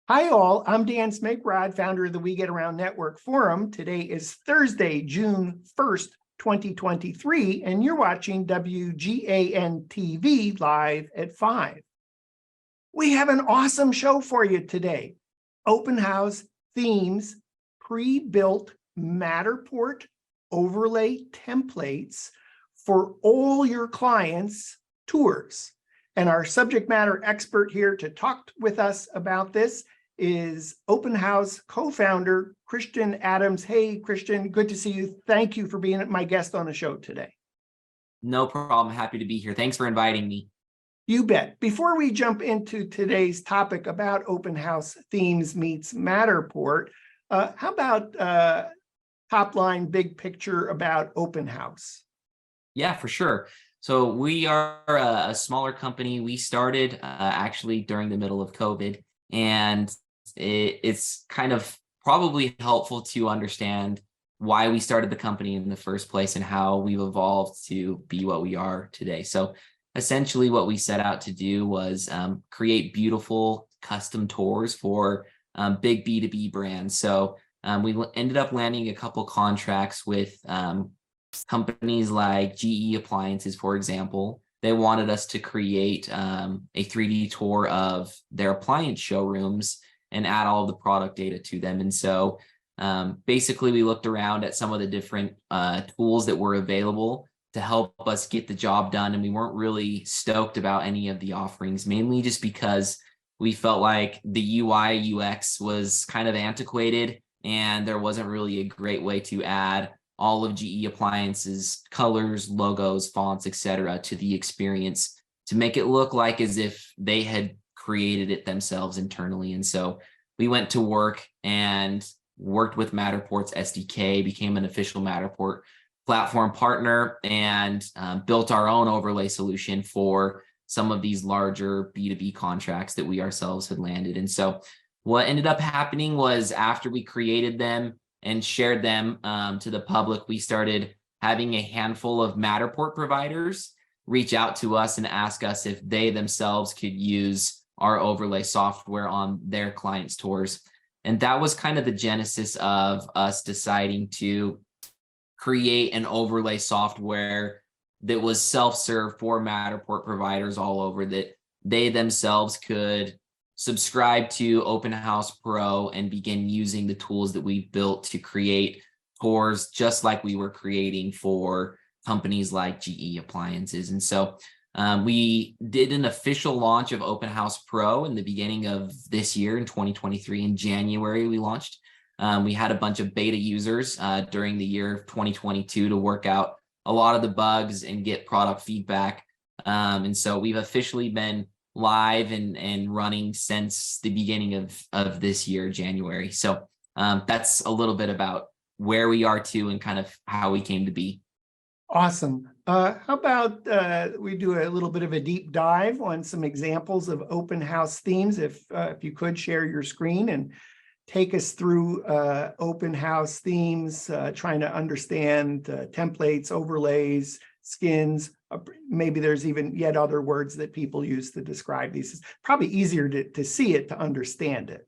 Hi all, I'm Dan Smigrod, founder of the We Get Around Network Forum. Today is Thursday, June 1st, 2023, and you're watching WGANTV live at 5. We have an awesome show for you today. Open house themes, pre-built Matterport overlay templates for all your clients' tours. And our subject matter expert here to talk with us about this is Openhaus co-founder Christian Adams. Hey, Christian, good to see you. Thank you for being my guest on the show today. No problem. Happy to be here. Thanks for inviting me. You bet. Before we jump into today's topic about open house themes meets Matterport, how about top line, big picture about Open House? Yeah, for sure. So we are a smaller company. We started actually during the middle of COVID, and it's kind of probably helpful to understand why we started the company in the first place and how we've evolved to be what we are today. So essentially what we set out to do was create beautiful custom tours for big B2B brands. So we ended up landing a couple contracts with companies like GE Appliances, for example. They wanted us to create a 3D tour of their appliance showrooms and add all of the product data to them. And so basically we looked around at some of the different tools that were available to help us get the job done. And we weren't really stoked about any of the offerings, mainly just because we felt like the UI UX was kind of antiquated and there wasn't really a great way to add all of GE Appliances, colors, logos, fonts, etc. to the experience to make it look like as if they had created it themselves internally. And so we went to work and worked with Matterport's SDK, became an official Matterport platform partner, and built our own overlay solution for some of these larger B2B contracts that we ourselves had landed. And so what ended up happening was after we created them and shared them to the public, we started having a handful of Matterport providers reach out to us and ask us if they themselves could use our overlay software on their clients' tours. And that was kind of the genesis of us deciding to create an overlay software that was self-serve for Matterport providers all over, that they themselves could subscribe to Openhaus Pro and begin using the tools that we built to create tours just like we were creating for companies like GE Appliances. And so we did an official launch of Openhaus Pro in the beginning of this year in 2023. In January, we launched. We had a bunch of beta users during the year of 2022 to work out a lot of the bugs and get product feedback. And so we've officially been live and running since the beginning of this year, January. So that's a little bit about where we are to and kind of how we came to be. Awesome. How about we do a little bit of a deep dive on some examples of open house themes, if you could share your screen and take us through open house themes, trying to understand templates, overlays, skins. Maybe there's even yet other words that people use to describe these. It's probably easier to see it, to understand it.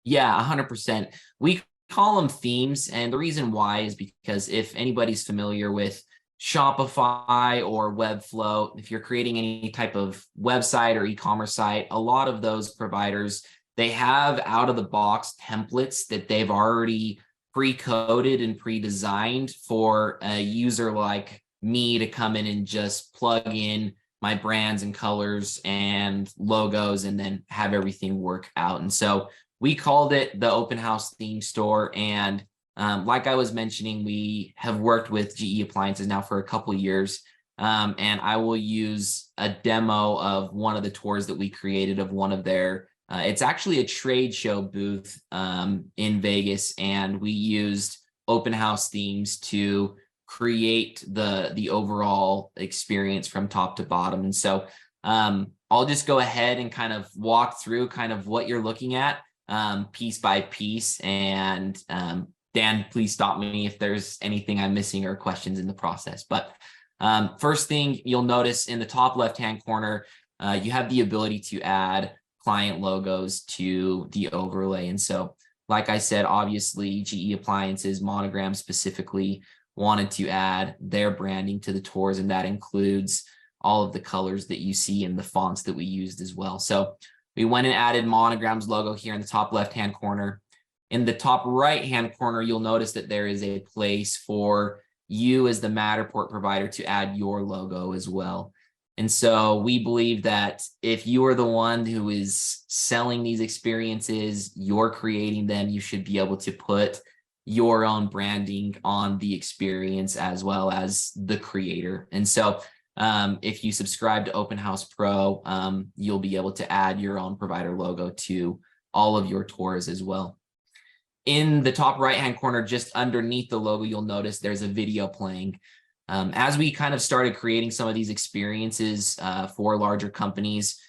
Yeah, 100%. We call them themes. And the reason why is because if anybody's familiar with Shopify or Webflow, if you're creating any type of website or e-commerce site, a lot of those providers, they have out-of-the-box templates that they've already pre-coded and pre-designed for a user like me to come in and just plug in my brands and colors and logos and then have everything work out. And so we called it the Open House Theme Store. And like I was mentioning, we have worked with GE Appliances now for a couple of years. And I will use a demo of one of the tours that we created of one of their it's actually a trade show booth in Vegas, and we used open house themes to create the overall experience from top to bottom. And so I'll just go ahead and kind of walk through kind of what you're looking at piece by piece. And Dan, please stop me if there's anything I'm missing or questions in the process. But first thing you'll notice in the top left-hand corner, you have the ability to add client logos to the overlay. And so, like I said, obviously GE Appliances, Monogram specifically, wanted to add their branding to the tours, and that includes all of the colors that you see and the fonts that we used as well. So we went and added Monogram's logo here in the top left-hand corner. In the top right-hand corner, you'll notice that there is a place for you as the Matterport provider to add your logo as well. And so we believe that if you are the one who is selling these experiences, you're creating them, you should be able to put your own branding on the experience as well as the creator. And so if you subscribe to Openhaus Pro, you'll be able to add your own provider logo to all of your tours as well. In the top right-hand corner, just underneath the logo, you'll notice there's a video playing. As we kind of started creating some of these experiences for larger companies,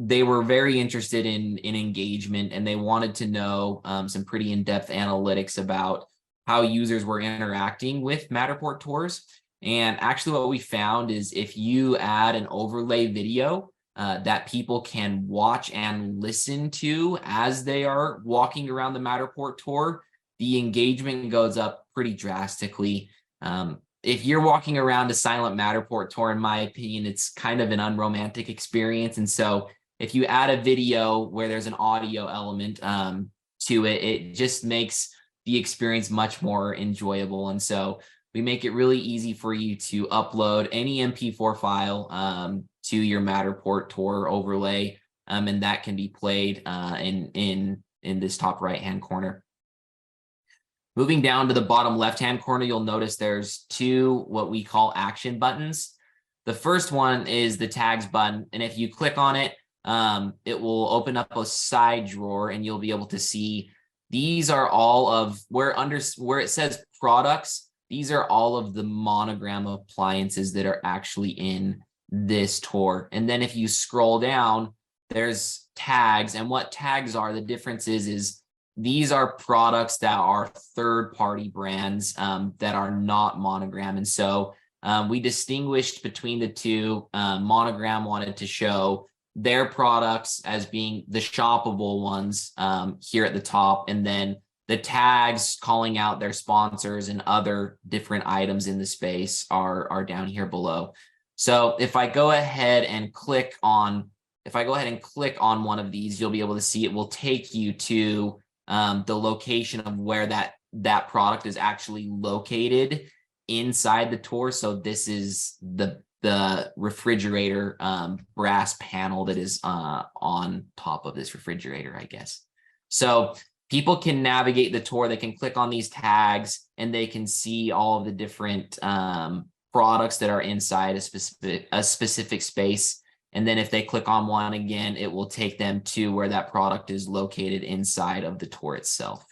they were very interested in engagement, and they wanted to know some pretty in-depth analytics about how users were interacting with Matterport tours. And actually what we found is if you add an overlay video that people can watch and listen to as they are walking around the Matterport tour, the engagement goes up pretty drastically. If you're walking around a silent Matterport tour, in my opinion, it's kind of an unromantic experience. And so if you add a video where there's an audio element to it, it just makes the experience much more enjoyable. And so we make it really easy for you to upload any MP4 file to your Matterport tour overlay, and that can be played in this top right-hand corner. Moving down to the bottom left-hand corner, you'll notice there's two what we call action buttons. The first one is the tags button, and if you click on it, it will open up a side drawer, and you'll be able to see these are all of where it says products. These are all of the Monogram appliances that are actually in this tour. And then if you scroll down, there's tags, and what tags are, the difference is these are products that are third-party brands that are not Monogram. And so we distinguished between the two. Monogram wanted to show their products as being the shoppable ones here at the top, and then the tags calling out their sponsors and other different items in the space are down here below. So if I go ahead and click on one of these, you'll be able to see it will take you to the location of where that product is actually located inside the tour. So this is the refrigerator brass panel that is on top of this refrigerator, I guess. So people can navigate the tour. They can click on these tags, and they can see all of the different products that are inside a specific space. And then if they click on one again, it will take them to where that product is located inside of the tour itself.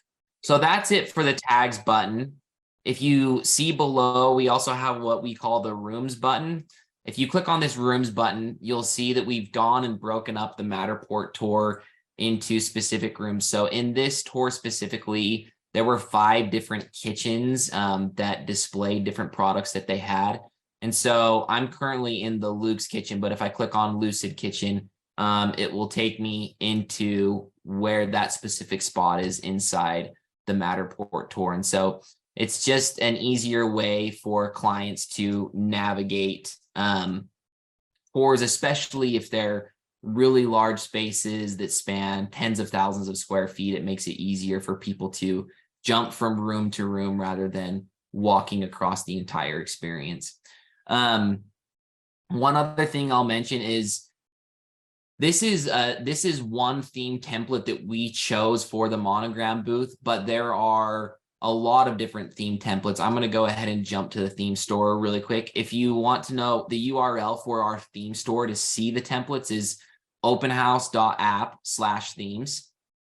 So that's it for the tags button. If you see below, we also have what we call the rooms button. If you click on this rooms button, you'll see that we've gone and broken up the Matterport tour into specific rooms. So in this tour specifically, there were 5 different kitchens that displayed different products that they had. And so I'm currently in the Luke's kitchen, but if I click on Lucid Kitchen, it will take me into where that specific spot is inside the Matterport tour. And so it's just an easier way for clients to navigate tours, especially if they're really large spaces that span tens of thousands of square feet. It makes it easier for people to jump from room to room rather than walking across the entire experience. One other thing I'll mention is this is one theme template that we chose for the Monogram booth, but there are a lot of different theme templates. I'm going to go ahead and jump to the theme store really quick. If you want to know, the URL for our theme store to see the templates is openhaus.app/themes.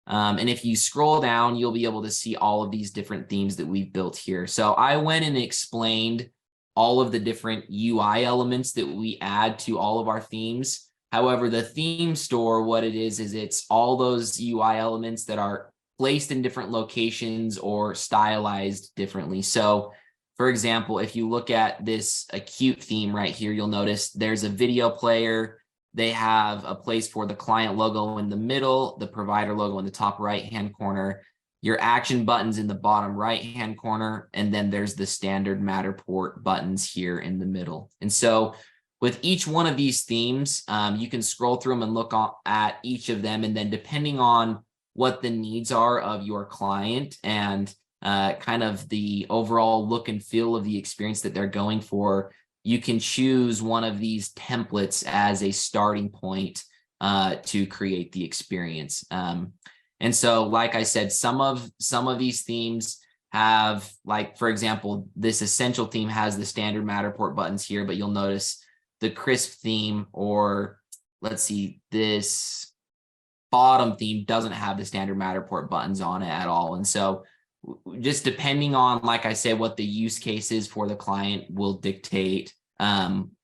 And if you scroll down, you'll be able to see all of these different themes that we've built here. So I went and explained all of the different UI elements that we add to all of our themes. However, the theme store, what it is it's all those UI elements that are placed in different locations or stylized differently. So for example, if you look at this acute theme right here, you'll notice there's a video player they have a place for the client logo in the middle, the provider logo in the top right-hand corner, your action buttons in the bottom right-hand corner, and then there's the standard Matterport buttons here in the middle. And so with each one of these themes, you can scroll through them and look at each of them. And then depending on what the needs are of your client and kind of the overall look and feel of the experience that they're going for, you can choose one of these templates as a starting point to create the experience. And so, like I said, some of these themes have, like, for example, this essential theme has the standard Matterport buttons here, but you'll notice the crisp theme, or let's see, this bottom theme doesn't have the standard Matterport buttons on it at all. And so just depending on, like I said, what the use case is for the client will dictate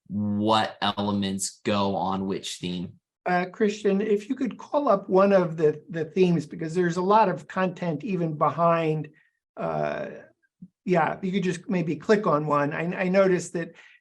what elements go on which theme. Christian, if you could call up one of the themes, because there's a lot of content even behind. Yeah, you could just maybe click on one. I noticed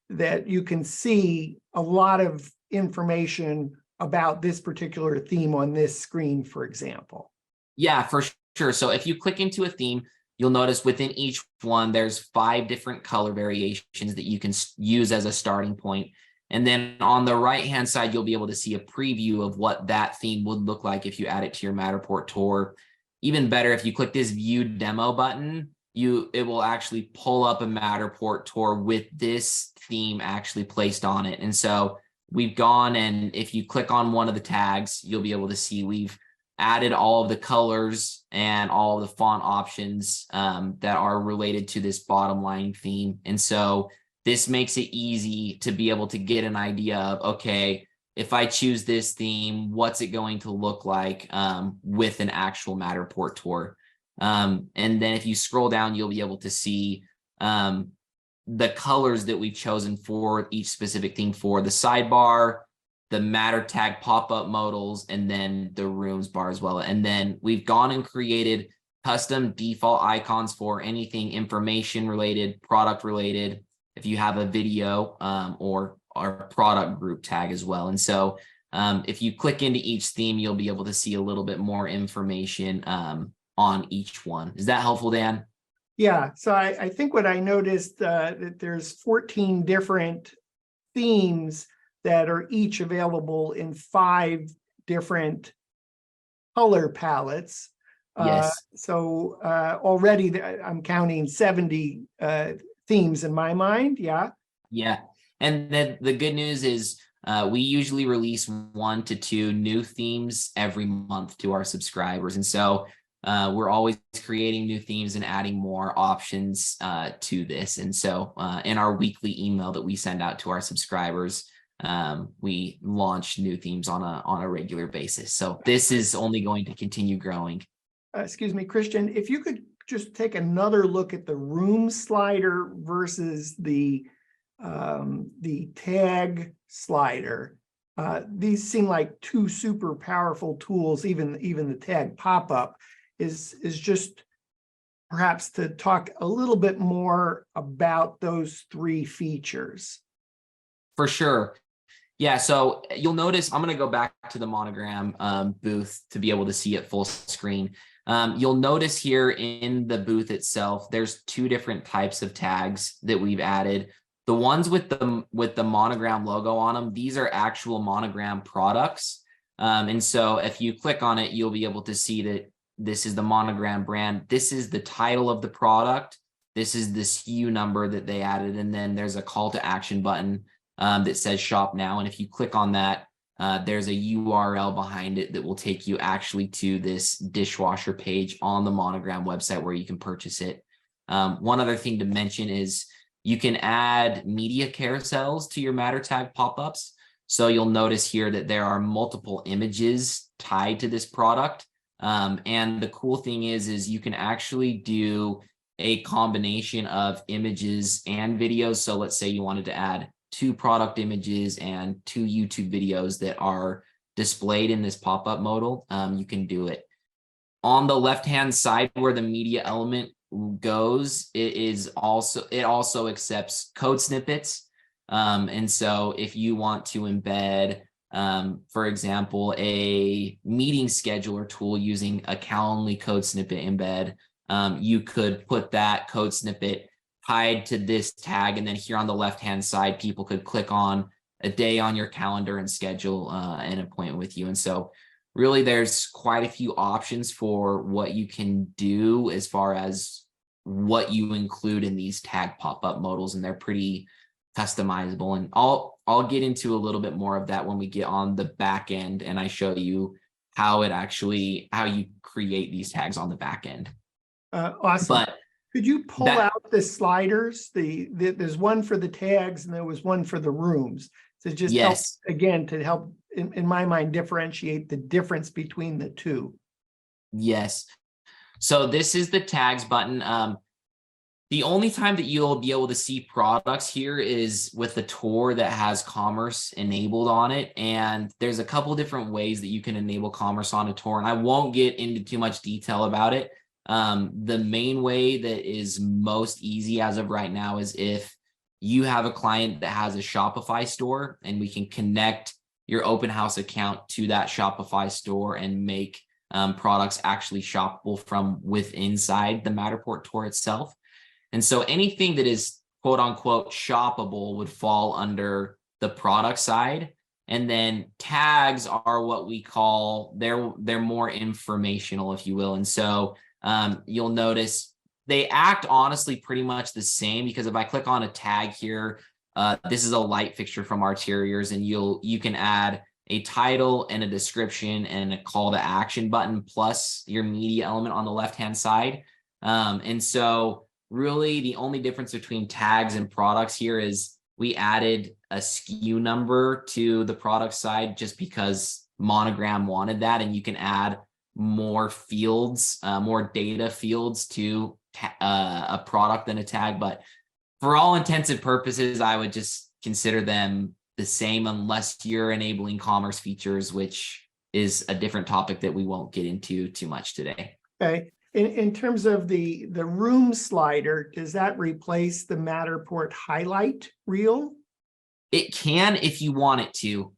that you can see a lot of information about this particular theme on this screen, for example. Yeah, for sure. So if you click into a theme, you'll notice within each one, there's 5 different color variations that you can use as a starting point. And then on the right-hand side, you'll be able to see a preview of what that theme would look like if you add it to your Matterport tour. Even better, if you click this View Demo button, it will actually pull up a Matterport tour with this theme actually placed on it. And so we've gone, and if you click on one of the tags, you'll be able to see we've added all of the colors and all of the font options that are related to this bottom line theme. And so this makes it easy to be able to get an idea of, okay, if I choose this theme, what's it going to look like with an actual Matterport tour? And then if you scroll down, you'll be able to see the colors that we've chosen for each specific theme, for the sidebar, the Matter Tag pop-up modals, and then the rooms bar as well. And then we've gone and created custom default icons for anything information related, product related, if you have a video or our product group tag as well. And so if you click into each theme, you'll be able to see a little bit more information on each one. Is that helpful, Dan? Yeah, so I think what I noticed that there's 14 different themes that are each available in 5 different color palettes. Yes. So already I'm counting 70 themes in my mind. Yeah. Yeah. And then the good news is we usually release 1 to 2 new themes every month to our subscribers. And so we're always creating new themes and adding more options to this. And so in our weekly email that we send out to our subscribers, we launch new themes on a regular basis. So this is only going to continue growing. Excuse me, Christian, if you could just take another look at the room slider versus the tag slider. These seem like 2 super powerful tools. Even the tag pop-up is just perhaps to talk a little bit more about those 3 features. For sure. Yeah, so you'll notice, I'm going to go back to the monogram booth to be able to see it full screen. You'll notice here in the booth itself, there's 2 different types of tags that we've added. The ones with the monogram logo on them, these are actual monogram products. And so if you click on it, you'll be able to see that this is the monogram brand. This is the title of the product. This is the SKU number that they added. And then there's a call to action button that says shop now. And if you click on that, there's a URL behind it that will take you actually to this dishwasher page on the monogram website where you can purchase it. One other thing to mention is you can add media carousels to your Matter Tag pop-ups. So you'll notice here that there are multiple images tied to this product. And the cool thing is you can actually do a combination of images and videos. So let's say you wanted to add 2 product images and 2 YouTube videos that are displayed in this pop-up modal, you can do it. On the left-hand side where the media element goes, it also accepts code snippets. And so if you want to embed For example, a meeting scheduler tool using a Calendly code snippet embed. You could put that code snippet tied to this tag, and then here on the left-hand side, people could click on a day on your calendar and schedule an appointment with you. And so really there's quite a few options for what you can do as far as what you include in these tag pop-up modals, and they're pretty customizable. And I'll get into a little bit more of that when we get on the back end and I show you how you create these tags on the back end. Awesome. But could you pull out the sliders? There's one for the tags and there was one for the rooms. So just help, again, to help in my mind differentiate the difference between the two. Yes. So this is the tags button. The only time that you'll be able to see products here is with the tour that has commerce enabled on it. And there's a couple different ways that you can enable commerce on a tour. And I won't get into too much detail about it. The main way that is most easy as of right now is if you have a client that has a Shopify store, and we can connect your Open House account to that Shopify store and make products actually shoppable from inside the Matterport tour itself. And so anything that is quote unquote shoppable would fall under the product side. And then tags are what we call, they're more informational, if you will. And so you'll notice they act honestly pretty much the same, because if I click on a tag here, this is a light fixture from Arteriors, and you can add a title and a description and a call to action button plus your media element on the left-hand side. And so really the only difference between tags and products here is we added a SKU number to the product side just because Monogram wanted that, and you can add more fields, more data fields to a product than a tag. But for all intents and purposes, I would just consider them the same unless you're enabling commerce features, which is a different topic that we won't get into too much today. Okay. In terms of the room slider, does that replace the Matterport highlight reel? It can if you want it to.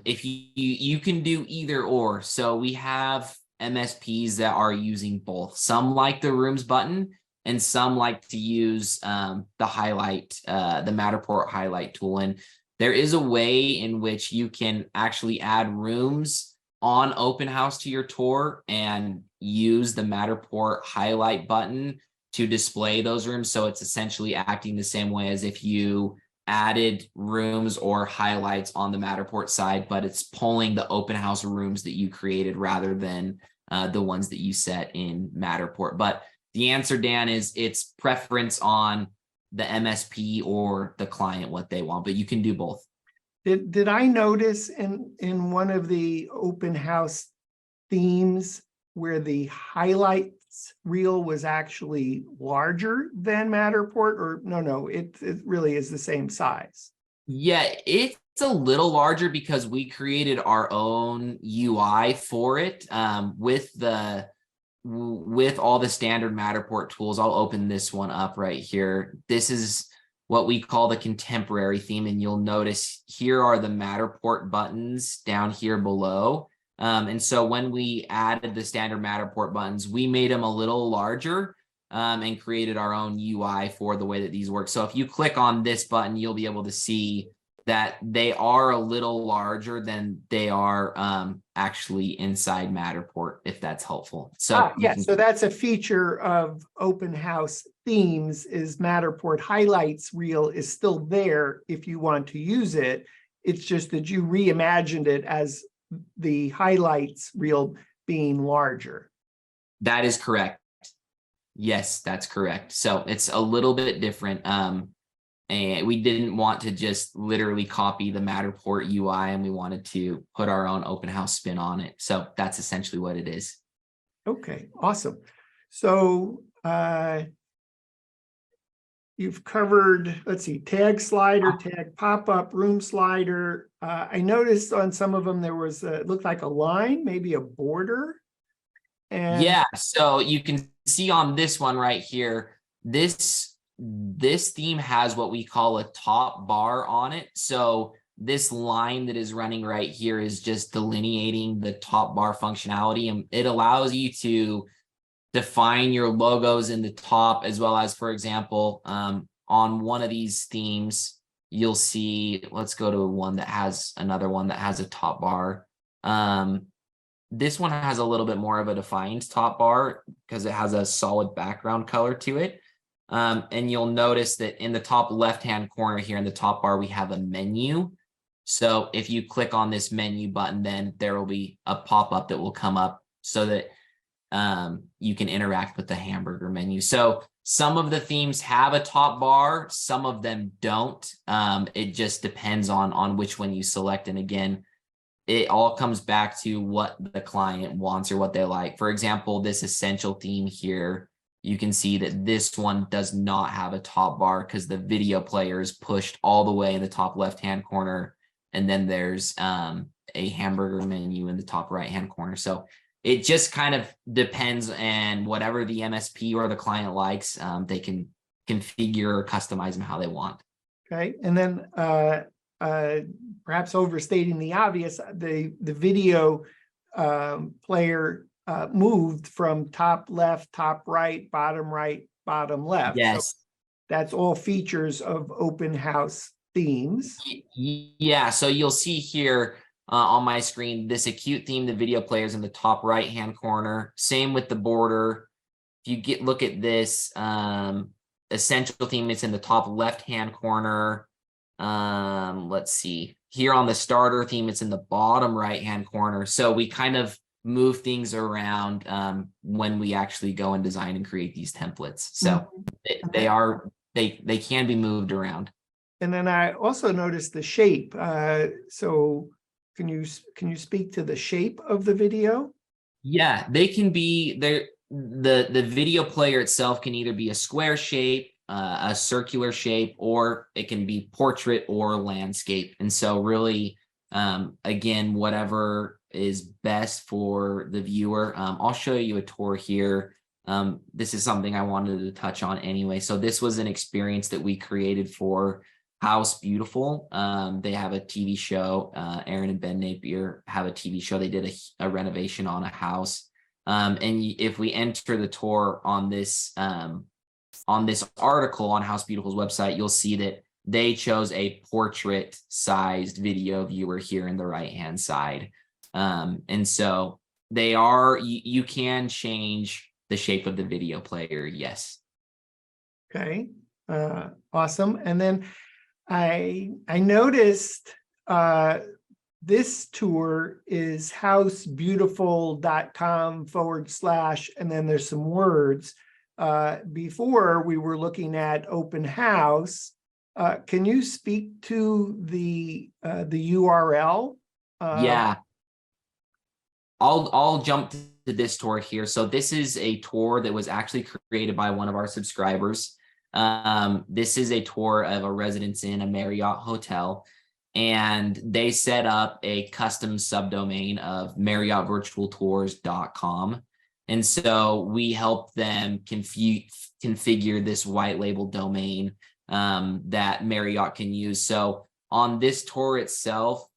If you can do either or. So we have MSPs that are using both. Some like the rooms button, and some like to use the highlight, the Matterport highlight tool. And there is a way in which you can actually add rooms on Open House to your tour and use the Matterport highlight button to display those rooms. So it's essentially acting the same way as if you added rooms or highlights on the Matterport side, but it's pulling the Open House rooms that you created rather than the ones that you set in Matterport. But the answer, Dan, is it's preference on the MSP or the client what they want, but you can do both. Did I notice in one of the Open House themes where the highlights reel was actually larger than Matterport, or no, it really is the same size? Yeah, it's a little larger because we created our own UI for it with all the standard Matterport tools. I'll open this one up right here. This is what we call the contemporary theme, and you'll notice here are the Matterport buttons down here below. And so when we added the standard Matterport buttons, we made them a little larger and created our own UI for the way that these work. So if you click on this button, you'll be able to see that they are a little larger than they are actually inside Matterport, if that's helpful. So so that's a feature of Open House themes, is Matterport highlights reel is still there if you want to use it. It's just that you reimagined it as the highlights reel being larger. That is correct. Yes, that's correct. So it's a little bit different. And we didn't want to just literally copy the Matterport UI, and we wanted to put our own Open House spin on it. So that's essentially what it is. Okay, awesome. So you've covered, let's see, tag slider, tag pop-up, room slider. I noticed on some of them there was, it looked like a line, maybe a border. And yeah, so you can see on this one right here, this theme has what we call a top bar on it. So this line that is running right here is just delineating the top bar functionality, and it allows you to define your logos in the top, as well as, for example, on one of these themes, you'll see, let's go to one that has another one that has a top bar. This one has a little bit more of a defined top bar because it has a solid background color to it. And you'll notice that in the top left-hand corner here in the top bar, we have a menu. So if you click on this menu button, then there will be a pop-up that will come up so that you can interact with the hamburger menu. So some of the themes have a top bar, some of them don't. It just depends on which one you select. And again, it all comes back to what the client wants or what they like. For example, this essential theme here, you can see that this one does not have a top bar because the video player is pushed all the way in the top left-hand corner. And then there's a hamburger menu in the top right-hand corner. So it just kind of depends, and whatever the MSP or the client likes, they can configure or customize them how they want. Okay, and then perhaps overstating the obvious, the video player moved from top left, top right, bottom left. Yes. So that's all features of Open House themes. Yeah, so you'll see here on my screen, this acute theme, the video players in the top right-hand corner. Same with the border. If you look at this essential theme, it's in the top left-hand corner. Let's see. Here on the starter theme, it's in the bottom right-hand corner. So we kind of move things around when we actually go and design and create these templates. So they can be moved around. And then I also noticed the shape. So can you speak to the shape of the video? Yeah, they can be there. The video player itself can either be a square shape, a circular shape, or it can be portrait or landscape. And so really, again, whatever is best for the viewer. I'll show you a tour here. This is something I wanted to touch on anyway. So this was an experience that we created for House Beautiful. They have a TV show. Aaron and Ben Napier have a TV show. They did a renovation on a house. And if we enter the tour on this article on House Beautiful's website, you'll see that they chose a portrait sized video viewer here in the right hand side. And so they are, you can change the shape of the video player. Yes. Okay. Awesome. And then I noticed this tour is housebeautiful.com/ and then there's some words. Before we were looking at Open House. Can you speak to the URL? Yeah. I'll jump to this tour here. So this is a tour that was actually created by one of our subscribers. This is a tour of a Residence Inn, a Marriott hotel, and they set up a custom subdomain of MarriottVirtualTours.com. And so we helped them configure this white label domain that Marriott can use. So on this tour itself,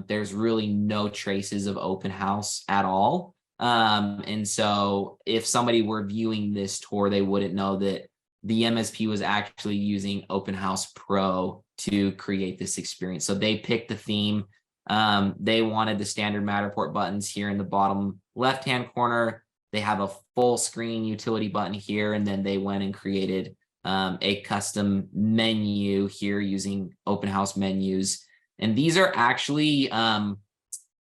there's really no traces of Open House at all. And so if somebody were viewing this tour, they wouldn't know that the MSP was actually using Openhaus Pro to create this experience. So they picked the theme. They wanted the standard Matterport buttons here in the bottom left-hand corner. They have a full screen utility button here, and then they went and created a custom menu here using Openhaus menus. And these are actually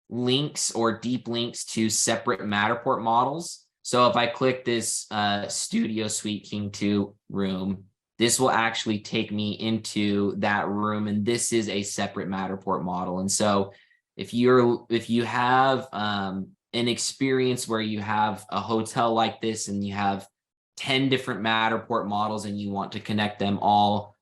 links or deep links to separate Matterport models. So if I click this Studio Suite King 2 room, this will actually take me into that room, and this is a separate Matterport model. And so if you have an experience where you have a hotel like this and you have 10 different Matterport models and you want to connect them all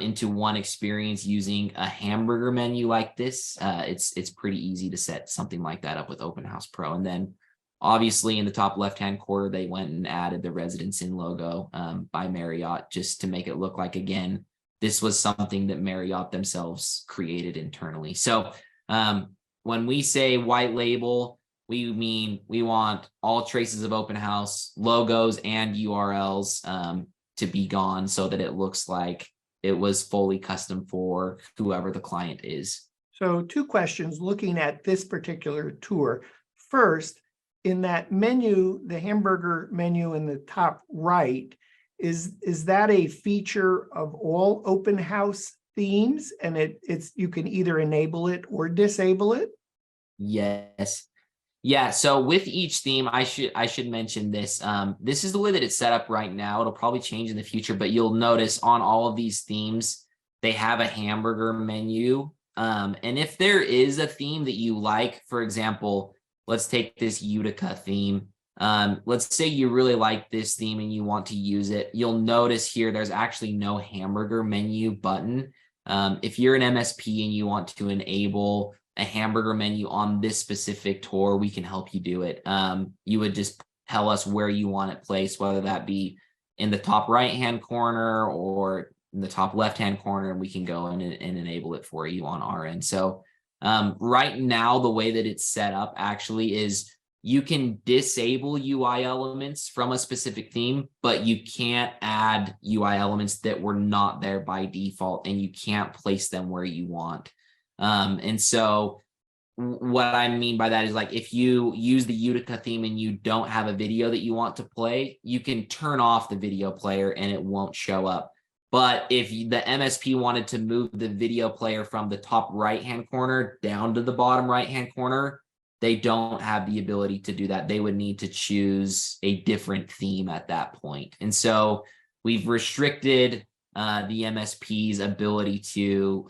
into one experience using a hamburger menu like this, it's pretty easy to set something like that up with Openhaus Pro. And then obviously in the top left-hand corner, they went and added the Residence Inn logo by Marriott just to make it look like, again, this was something that Marriott themselves created internally. So when we say white label, we mean we want all traces of Open House, logos and URLs to be gone so that it looks like it was fully custom for whoever the client is. So 2 questions looking at this particular tour. First, in that menu, the hamburger menu in the top right, is that a feature of all Open House themes? And it's you can either enable it or disable it? Yes. Yeah, so with each theme, I should mention this. This is the way that it's set up right now. It'll probably change in the future, but you'll notice on all of these themes, they have a hamburger menu. And if there is a theme that you like, for example, let's take this Utica theme. Let's say you really like this theme and you want to use it. You'll notice here there's actually no hamburger menu button. If you're an MSP and you want to enable a hamburger menu on this specific tour, we can help you do it. You would just tell us where you want it placed, whether that be in the top right-hand corner or in the top left-hand corner, and we can go in and enable it for you on our end. So right now, the way that it's set up actually is you can disable UI elements from a specific theme, but you can't add UI elements that were not there by default, and you can't place them where you want. And so what I mean by that is, like, if you use the Utica theme and you don't have a video that you want to play, you can turn off the video player and it won't show up. But if the MSP wanted to move the video player from the top right-hand corner down to the bottom right-hand corner, they don't have the ability to do that. They would need to choose a different theme at that point. And so we've restricted the MSP's ability to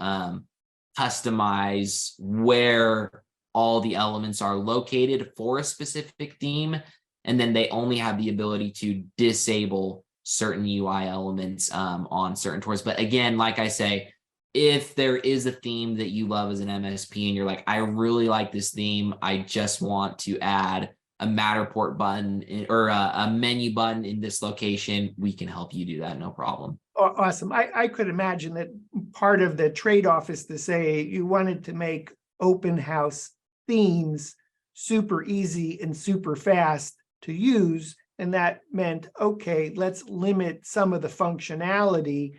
customize where all the elements are located for a specific theme, and then they only have the ability to disable certain UI elements on certain tours. But again, like I say, if there is a theme that you love as an MSP and you're like, I really like this theme, I just want to add a Matterport button or a menu button in this location, we can help you do that, no problem. Awesome. I could imagine that part of the trade-off is to say you wanted to make Open House themes super easy and super fast to use. And that meant, okay, let's limit some of the functionality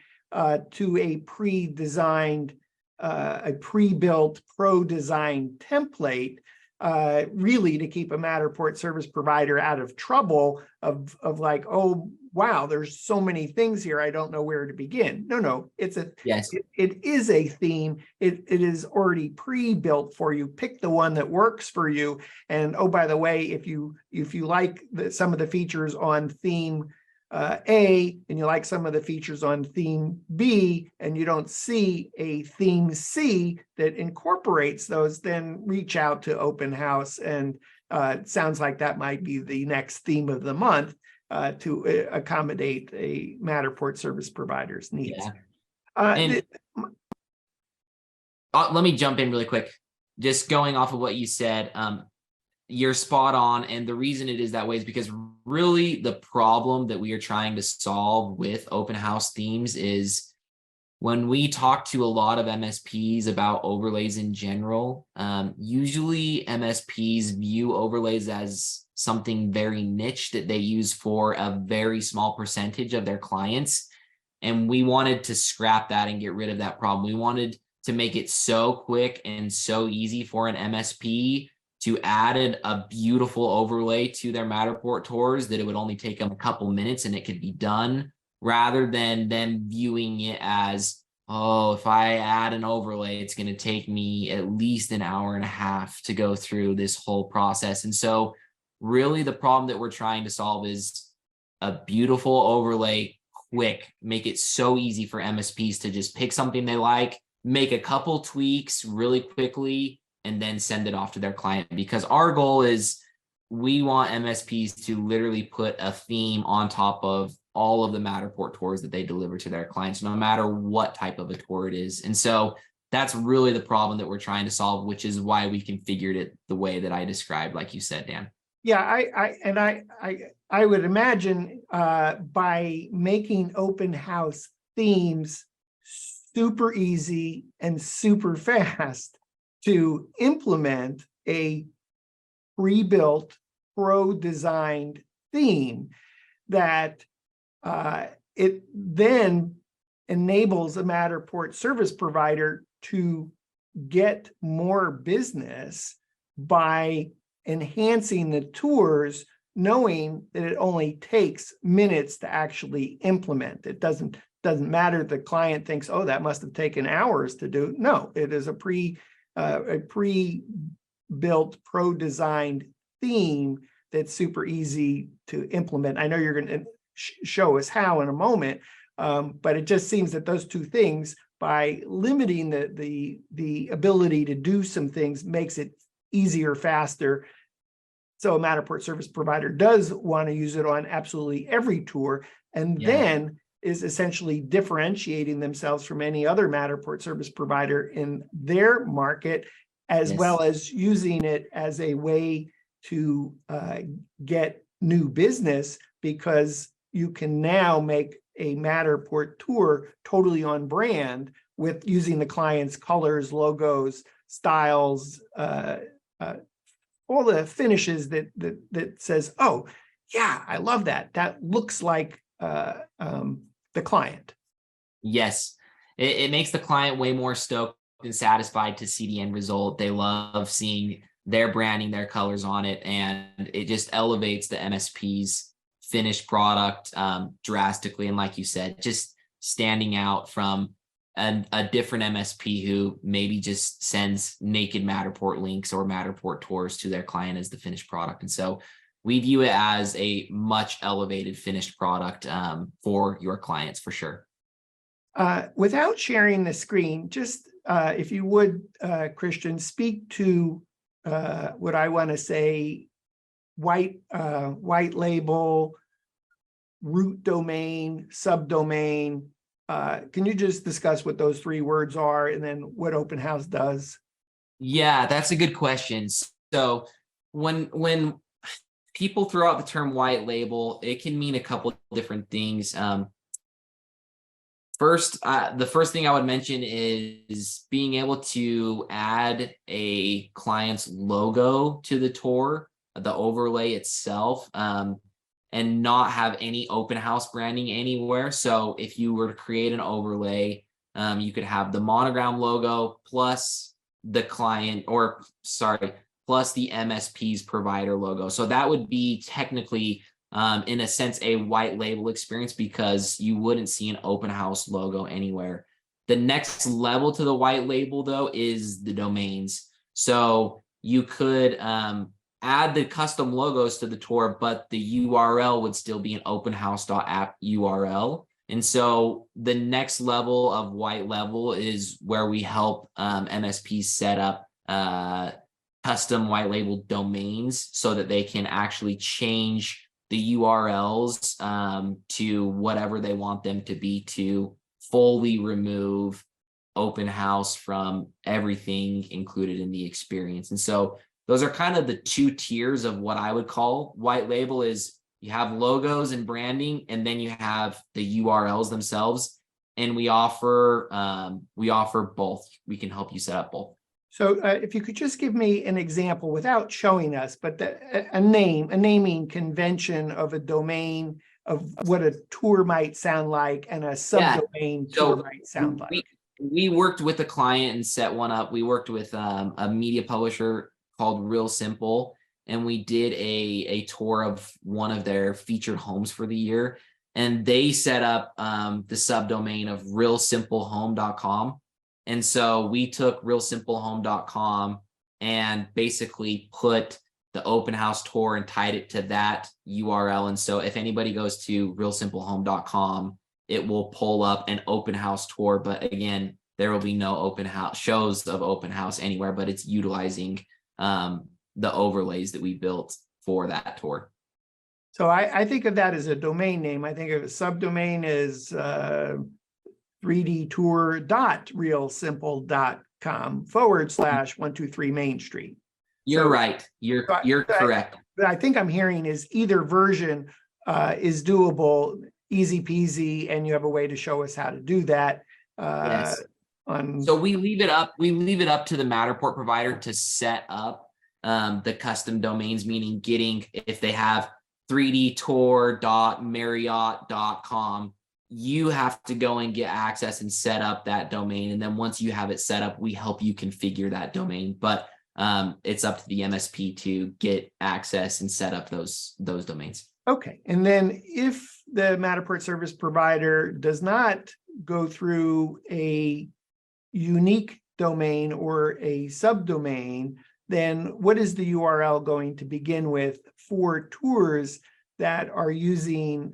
to a pre-designed, a pre-built pro-designed template, really to keep a Matterport service provider out of trouble of like, oh, wow, there's so many things here, I don't know where to begin. No, it's yes, it is a theme. It is already pre-built for you. Pick the one that works for you. And oh, by the way, if you like some of the features on theme A and you like some of the features on theme B and you don't see a theme C that incorporates those, then reach out to Open House. And it sounds like that might be the next theme of the month to accommodate a Matterport service provider's needs. Yeah. Let me jump in really quick. Just going off of what you said, you're spot on. And the reason it is that way is because really the problem that we are trying to solve with Open House themes is when we talk to a lot of MSPs about overlays in general, usually MSPs view overlays as something very niche that they use for a very small percentage of their clients. And we wanted to scrap that and get rid of that problem. We wanted to make it so quick and so easy for an MSP to add a beautiful overlay to their Matterport tours that it would only take them a couple minutes and it could be done, rather than them viewing it as, oh, if I add an overlay, it's going to take me at least an hour and a half to go through this whole process. And so really the problem that we're trying to solve is a beautiful overlay, quick, make it so easy for MSPs to just pick something they like, make a couple tweaks really quickly, and then send it off to their client. Because our goal is we want MSPs to literally put a theme on top of all of the Matterport tours that they deliver to their clients, no matter what type of a tour it is. And so that's really the problem that we're trying to solve, which is why we configured it the way that I described, like you said, Dan. Yeah, I would imagine by making Open House themes super easy and super fast to implement a pre-built, pro-designed theme that it then enables a Matterport service provider to get more business by enhancing the tours, knowing that it only takes minutes to actually implement. It doesn't matter. The client thinks, oh, that must have taken hours to do. No, it is a pre-built, pro-designed theme that's super easy to implement. I know you're going to show us how in a moment, but it just seems that those two things, by limiting the ability to do some things, makes it easier, faster. So a Matterport service provider does want to use it on absolutely every tour, and then is essentially differentiating themselves from any other Matterport service provider in their market, as well as using it as a way to get new business, because you can now make a Matterport tour totally on brand with using the client's colors, logos, styles, all the finishes that says, oh, yeah, I love that. That looks like the client. Yes, it makes the client way more stoked and satisfied to see the end result. They love seeing their branding, their colors on it, and it just elevates the MSP's finished product drastically. And like you said, just standing out from a different MSP who maybe just sends naked Matterport links or Matterport tours to their client as the finished product. And so we view it as a much elevated finished product for your clients, for sure. Without sharing the screen, just if you would, Christian, speak to what I want to say, white label, root domain, subdomain. Can you just discuss what those three words are and then what Openhaus does? Yeah, that's a good question. So when people throw out the term white label, it can mean a couple different things. First, the first thing I would mention is being able to add a client's logo to the tour, the overlay itself, and not have any Openhaus branding anywhere. So if you were to create an overlay, you could have the monogram logo plus the client, plus the MSP's provider logo. So that would be technically, in a sense, a white label experience, because you wouldn't see an Openhaus logo anywhere. The next level to the white label, though, is the domains. So you could add the custom logos to the tour, but the URL would still be an openhaus.app URL. And so the next level of white label is where we help MSPs set up custom white label domains so that they can actually change the URLs to whatever they want them to be, to fully remove Openhaus from everything included in the experience. And so those are kind of the two tiers of what I would call white label. Is you have logos and branding, and then you have the URLs themselves. And we offer both. We can help you set up both. So if you could just give me an example without showing us, but a naming convention of a domain, of what a tour might sound like, and a subdomain tour might sound like. We worked with a client and set one up. We worked with a media publisher called Real Simple, and we did a tour of one of their featured homes for the year. And they set up the subdomain of realsimplehome.com. And so we took realsimplehome.com and basically put the Openhaus tour and tied it to that URL. And so if anybody goes to realsimplehome.com, it will pull up an Openhaus tour. But again, there will be no Openhaus shows of Openhaus anywhere, but it's utilizing the overlays that we built for that tour. So I think of that as a domain name. I think of a subdomain as 3dtour.realsimple.com/123 Main Street. You're right. You're correct. But I think I'm hearing is either version is doable, easy peasy, and you have a way to show us how to do that. uh, Yes. on, So we leave it up to the Matterport provider to set up the custom domains, meaning getting, if they have 3dtour.marriott.com, you have to go and get access and set up that domain. And then once you have it set up, we help you configure that domain. But it's up to the MSP to get access and set up those domains. okay. And then if the Matterport service provider does not go through a unique domain or a subdomain, then what is the URL going to begin with for tours that are using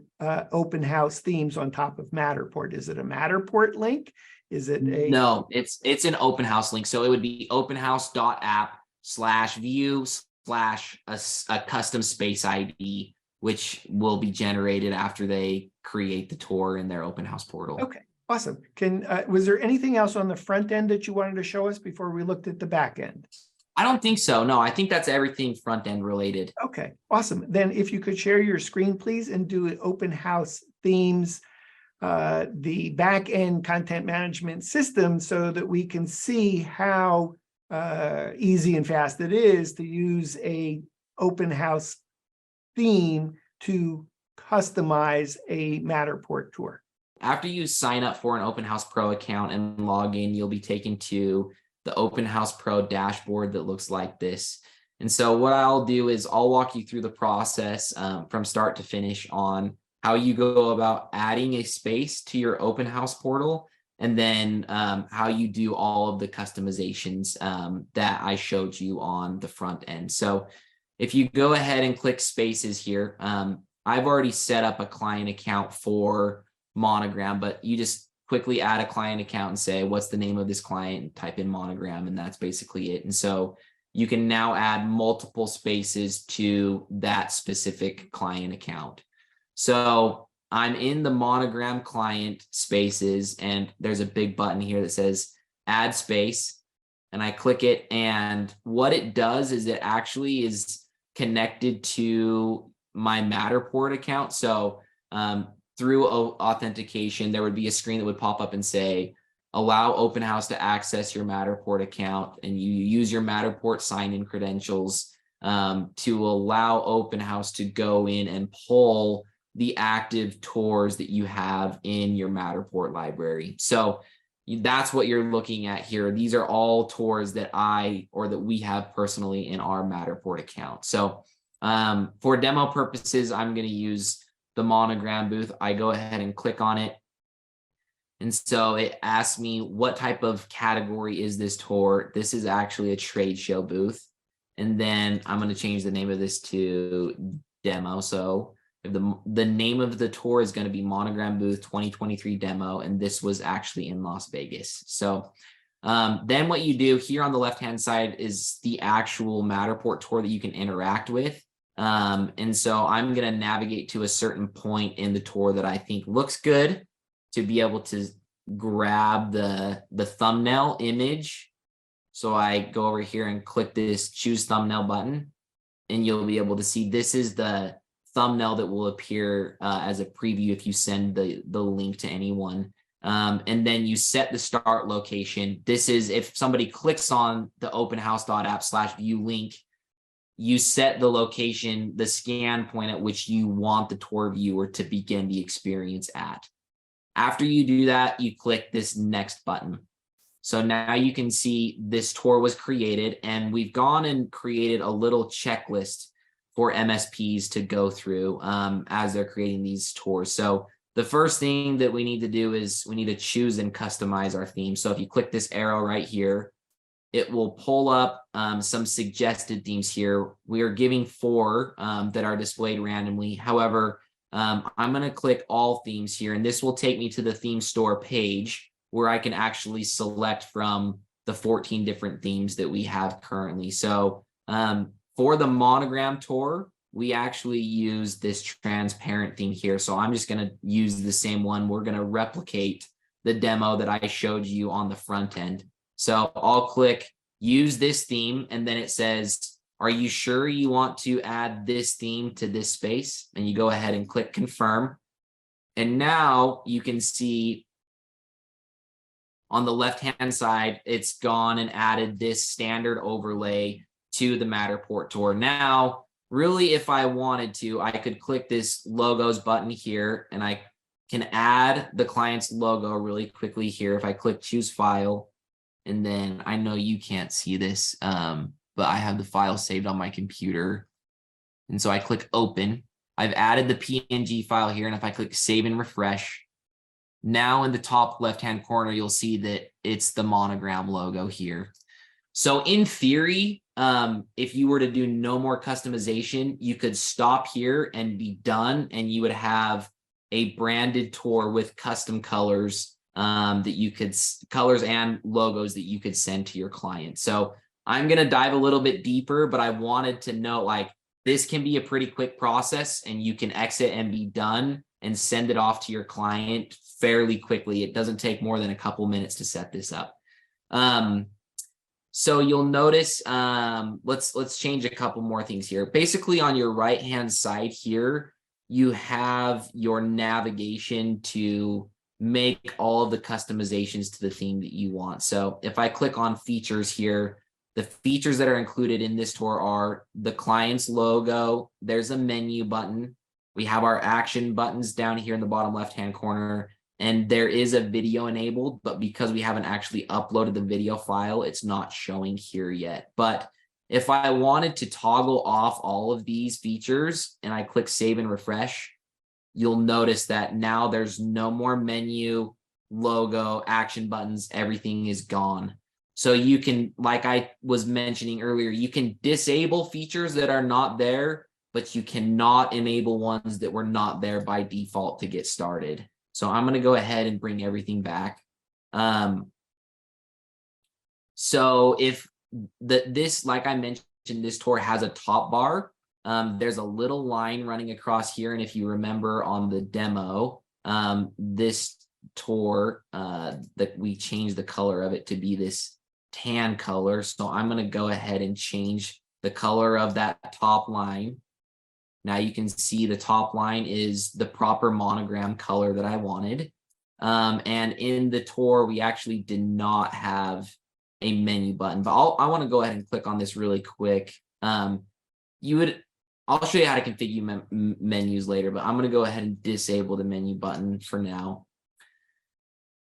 open house themes on top of Matterport? Is it a Matterport link? Is it a— No, it's an open house link. So it would be openhouse.app/view/a custom space ID, which will be generated after they create the tour in their open house portal. Okay, awesome. Was there anything else on the front end that you wanted to show us before we looked at the back end? I don't think so. No, I think that's everything front end related. Okay, awesome. Then if you could share your screen, please, and do open house themes, the back end content management system, so that we can see how easy and fast it is to use a open house theme to customize a Matterport tour. After you sign up for an Openhaus Pro account and log in, you'll be taken to the Openhaus Pro dashboard that looks like this. And so what I'll do is I'll walk you through the process from start to finish on how you go about adding a space to your Openhaus portal, and then how you do all of the customizations that I showed you on the front end. So if you go ahead and click spaces here, I've already set up a client account for Monogram, but you just quickly add a client account and say, what's the name of this client, and type in Monogram, and that's basically it. And so you can now add multiple spaces to that specific client account. So I'm in the Monogram client spaces, and there's a big button here that says add space, and I click it. And what it does is it actually is connected to my Matterport account. So through authentication, there would be a screen that would pop up and say, allow Openhaus to access your Matterport account, and you use your Matterport sign-in credentials to allow Openhaus to go in and pull the active tours that you have in your Matterport library. So that's what you're looking at here. These are all tours that we have personally in our Matterport account. So for demo purposes, I'm going to use the Monogram booth. I go ahead and click on it. And so it asks me, what type of category is this tour? This is actually a trade show booth. And then I'm going to change the name of this to demo. So the name of the tour is going to be Monogram Booth 2023 Demo. And this was actually in Las Vegas. So then what you do here on the left-hand side is the actual Matterport tour that you can interact with. And so I'm going to navigate to a certain point in the tour that I think looks good to be able to grab the thumbnail image. So I go over here and click this choose thumbnail button, and you'll be able to see this is the thumbnail that will appear as a preview if you send the link to anyone. And then you set the start location. This is if somebody clicks on the openhouse.app/view link, you set the location, the scan point at which you want the tour viewer to begin the experience at. After you do that, you click this next button. So now you can see this tour was created, and we've gone and created a little checklist for MSPs to go through as they're creating these tours. So the first thing that we need to do is we need to choose and customize our theme. So if you click this arrow right here, it will pull up some suggested themes here. We are giving 4 that are displayed randomly. However, I'm going to click all themes here, and this will take me to the theme store page where I can actually select from the 14 different themes that we have currently. So for the Monogram tour, we actually use this transparent theme here. So I'm just going to use the same one. We're going to replicate the demo that I showed you on the front end. So I'll click use this theme, and then it says, are you sure you want to add this theme to this space? And you go ahead and click confirm. And now you can see on the left-hand side, it's gone and added this standard overlay to the Matterport tour. Now, really, if I wanted to, I could click this logos button here and I can add the client's logo really quickly here. If I click choose file, and then I know you can't see this, but I have the file saved on my computer. And so I click open. I've added the PNG file here. And if I click save and refresh, now in the top left-hand corner, you'll see that it's the monogram logo here. So in theory, if you were to do no more customization, you could stop here and be done, and you would have a branded tour with custom colors that you could, colors and logos that you could send to your client. So I'm going to dive a little bit deeper, but I wanted to know, like, this can be a pretty quick process and you can exit and be done and send it off to your client fairly quickly. It doesn't take more than a couple minutes to set this up. So you'll notice, let's change a couple more things here. Basically on your right-hand side here, you have your navigation to make all of the customizations to the theme that you want. So if I click on features here, the features that are included in this tour are the client's logo. There's a menu button. We have our action buttons down here in the bottom left-hand corner, and there is a video enabled, but because we haven't actually uploaded the video file, it's not showing here yet. But if I wanted to toggle off all of these features and I click save and refresh, you'll notice that now there's no more menu, logo, action buttons, everything is gone. So you can, like I was mentioning earlier, you can disable features that are not there, but you cannot enable ones that were not there by default to get started. So I'm going to go ahead and bring everything back. So if this, like I mentioned, this tour has a top bar. There's a little line running across here. And if you remember on the demo, this tour, that we changed the color of it to be this tan color. So I'm going to go ahead and change the color of that top line. Now you can see the top line is the proper monogram color that I wanted. And in the tour, we actually did not have a menu button, but I want to go ahead and click on this really quick. I'll show you how to configure menus later, but I'm going to go ahead and disable the menu button for now.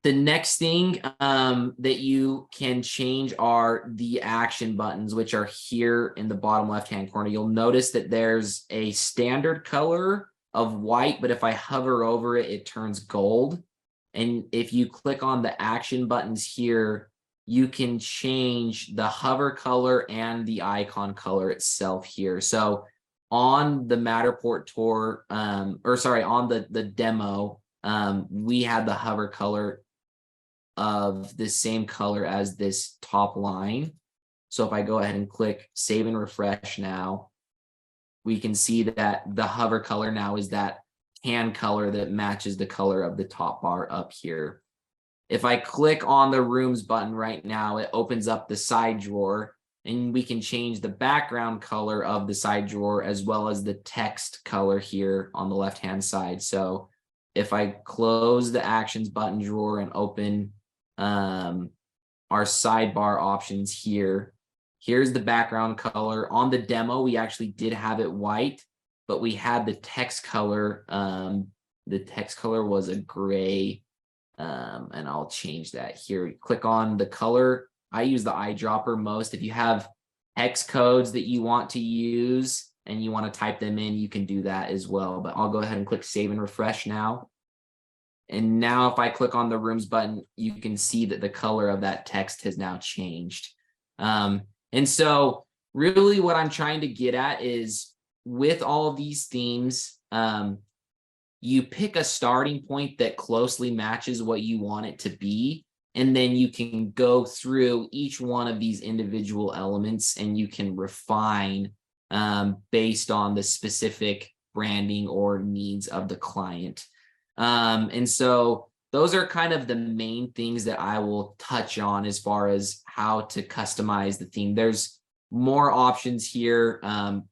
The next thing that you can change are the action buttons, which are here in the bottom left-hand corner. You'll notice that there's a standard color of white, but if I hover over it, it turns gold. And if you click on the action buttons here, you can change the hover color and the icon color itself here. So on the Matterport tour, on the demo, we had the hover color of the same color as this top line. So if I go ahead and click save and refresh now, we can see that the hover color now is that tan color that matches the color of the top bar up here. If I click on the rooms button right now, it opens up the side drawer, and we can change the background color of the side drawer as well as the text color here on the left-hand side. So if I close the actions button drawer and open our sidebar options here, here's the background color. On the demo, we actually did have it white, but we had the text color. The text color was a gray, and I'll change that here. Click on the color. I use the eyedropper most. If you have hex codes that you want to use and you want to type them in, you can do that as well. But I'll go ahead and click save and refresh now. And now if I click on the rooms button, you can see that the color of that text has now changed. And so really what I'm trying to get at is with all of these themes, you pick a starting point that closely matches what you want it to be. And then you can go through each one of these individual elements and you can refine based on the specific branding or needs of the client. And so those are kind of the main things that I will touch on as far as how to customize the theme. There's more options here,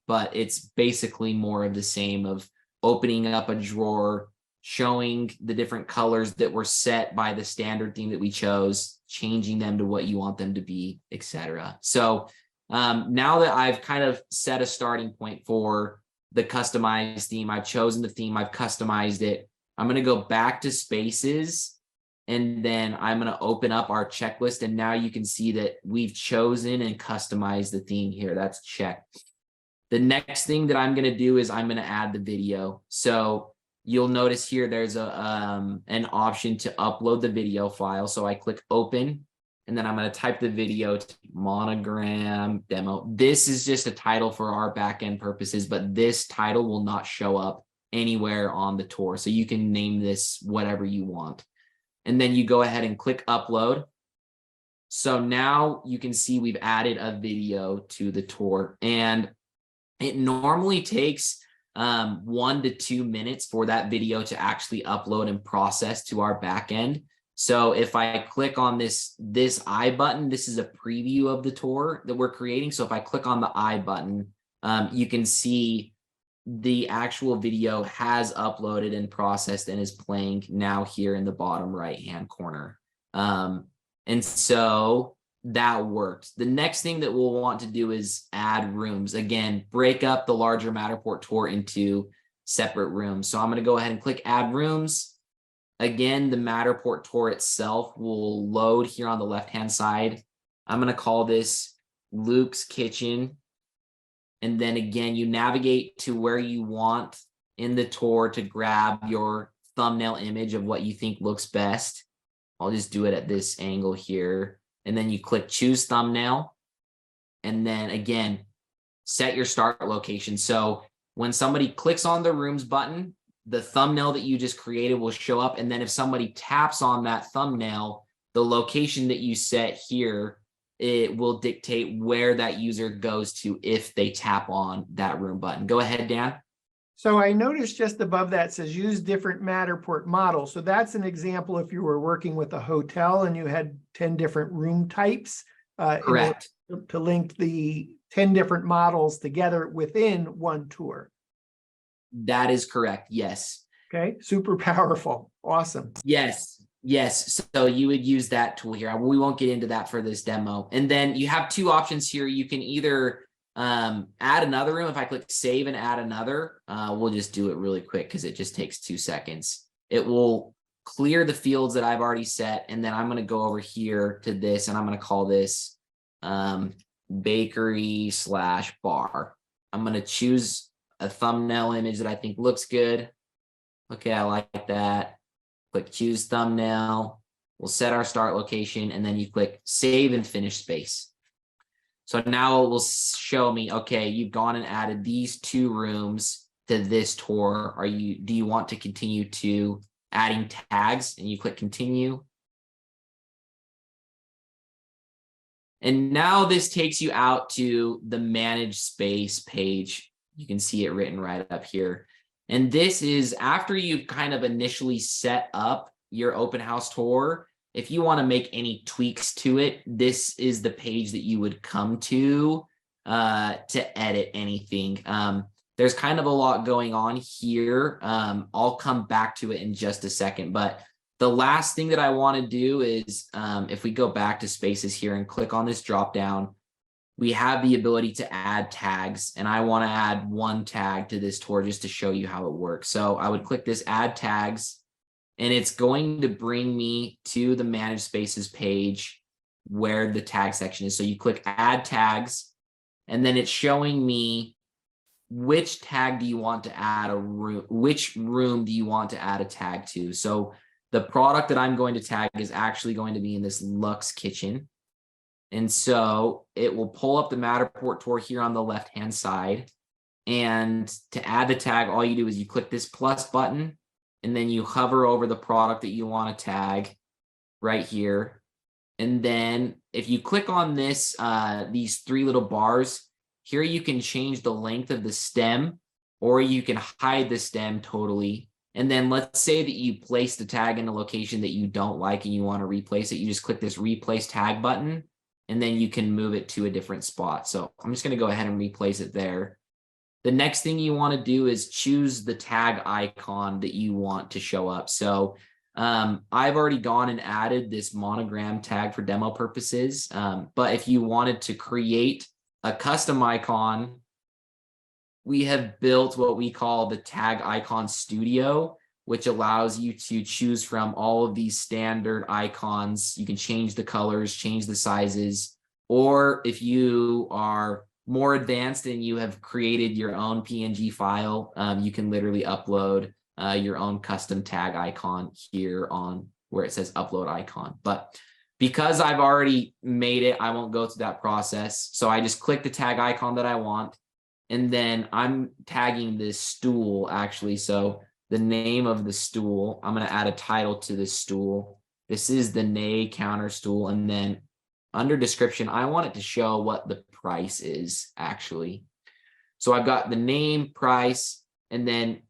but it's basically more of the same of opening up a drawer, showing the different colors that were set by the standard theme that we chose, changing them to what you want them to be, etc. So now that I've kind of set a starting point for the customized theme, I've chosen the theme, I've customized it. I'm going to go back to Spaces, and then I'm going to open up our checklist. And now you can see that we've chosen and customized the theme here. That's checked. The next thing that I'm going to do is I'm going to add the video. So you'll notice here there's an option to upload the video file. So I click open, and then I'm going to type the video to monogram demo. This is just a title for our backend purposes, but this title will not show up anywhere on the tour. So you can name this whatever you want. And then you go ahead and click upload. So now you can see we've added a video to the tour, and it normally takes 1 to 2 minutes for that video to actually upload and process to our backend. So if I click on this I button, this is a preview of the tour that we're creating. So if I click on the I button, you can see the actual video has uploaded and processed and is playing now here in the bottom right-hand corner. And so that worked. The next thing that we'll want to do is add rooms. Again, break up the larger Matterport tour into separate rooms. So I'm going to go ahead and click add rooms. Again, the Matterport tour itself will load here on the left-hand side. I'm going to call this Luke's Kitchen. And then again, you navigate to where you want in the tour to grab your thumbnail image of what you think looks best. I'll just do it at this angle here. And then you click choose thumbnail. And then again, set your start location. So when somebody clicks on the rooms button, the thumbnail that you just created will show up. And then if somebody taps on that thumbnail, the location that you set here, it will dictate where that user goes to if they tap on that room button. Go ahead, Dan. So I noticed just above that says use different Matterport models. So that's an example if you were working with a hotel and you had 10 different room types. Correct. To link the 10 different models together within one tour. That is correct. Yes. Okay. Super powerful. Awesome. Yes. Yes. So you would use that tool here. We won't get into that for this demo. And then you have two options here. You can either add another room. If I click save and add another, we'll just do it really quick because it just takes 2 seconds. It will clear the fields that I've already set. And then I'm going to go over here to this, and I'm going to call this bakery/bar. I'm going to choose a thumbnail image that I think looks good. Okay, I like that. Click choose thumbnail. We'll set our start location, and then you click save and finish space. So now it will show me, okay, you've gone and added these 2 rooms to this tour. Do you want to continue to adding tags? And you click continue. And now this takes you out to the manage space page. You can see it written right up here. And this is after you've kind of initially set up your open house tour. If you want to make any tweaks to it, this is the page that you would come to edit anything. There's kind of a lot going on here. I'll come back to it in just a second. But the last thing that I want to do is if we go back to spaces here and click on this drop down, we have the ability to add tags, and I want to add 1 tag to this tour just to show you how it works. So I would click this add tags, and it's going to bring me to the manage spaces page where the tag section is. So you click add tags, and then it's showing me which tag do you want to add a room, which room do you want to add a tag to. So the product that I'm going to tag is actually going to be in this Luxe Kitchen. And so it will pull up the Matterport tour here on the left-hand side. And to add the tag, all you do is you click this plus button, and then you hover over the product that you want to tag right here. And then if you click on this, these 3 little bars, here you can change the length of the stem, or you can hide the stem totally. And then let's say that you place the tag in a location that you don't like and you want to replace it. You just click this replace tag button, and then you can move it to a different spot. So I'm just going to go ahead and replace it there. The next thing you want to do is choose the tag icon that you want to show up. So I've already gone and added this monogram tag for demo purposes. But if you wanted to create a custom icon, we have built what we call the Tag Icon Studio, which allows you to choose from all of these standard icons. You can change the colors, change the sizes, or if you are more advanced and you have created your own PNG file, you can literally upload your own custom tag icon here on where it says upload icon. But because I've already made it, I won't go through that process. So I just click the tag icon that I want. And then I'm tagging this stool actually. So the name of the stool, I'm going to add a title to this stool. This is the nay counter stool. And then under description, I want it to show what the price is actually. So I've got the name, price, and then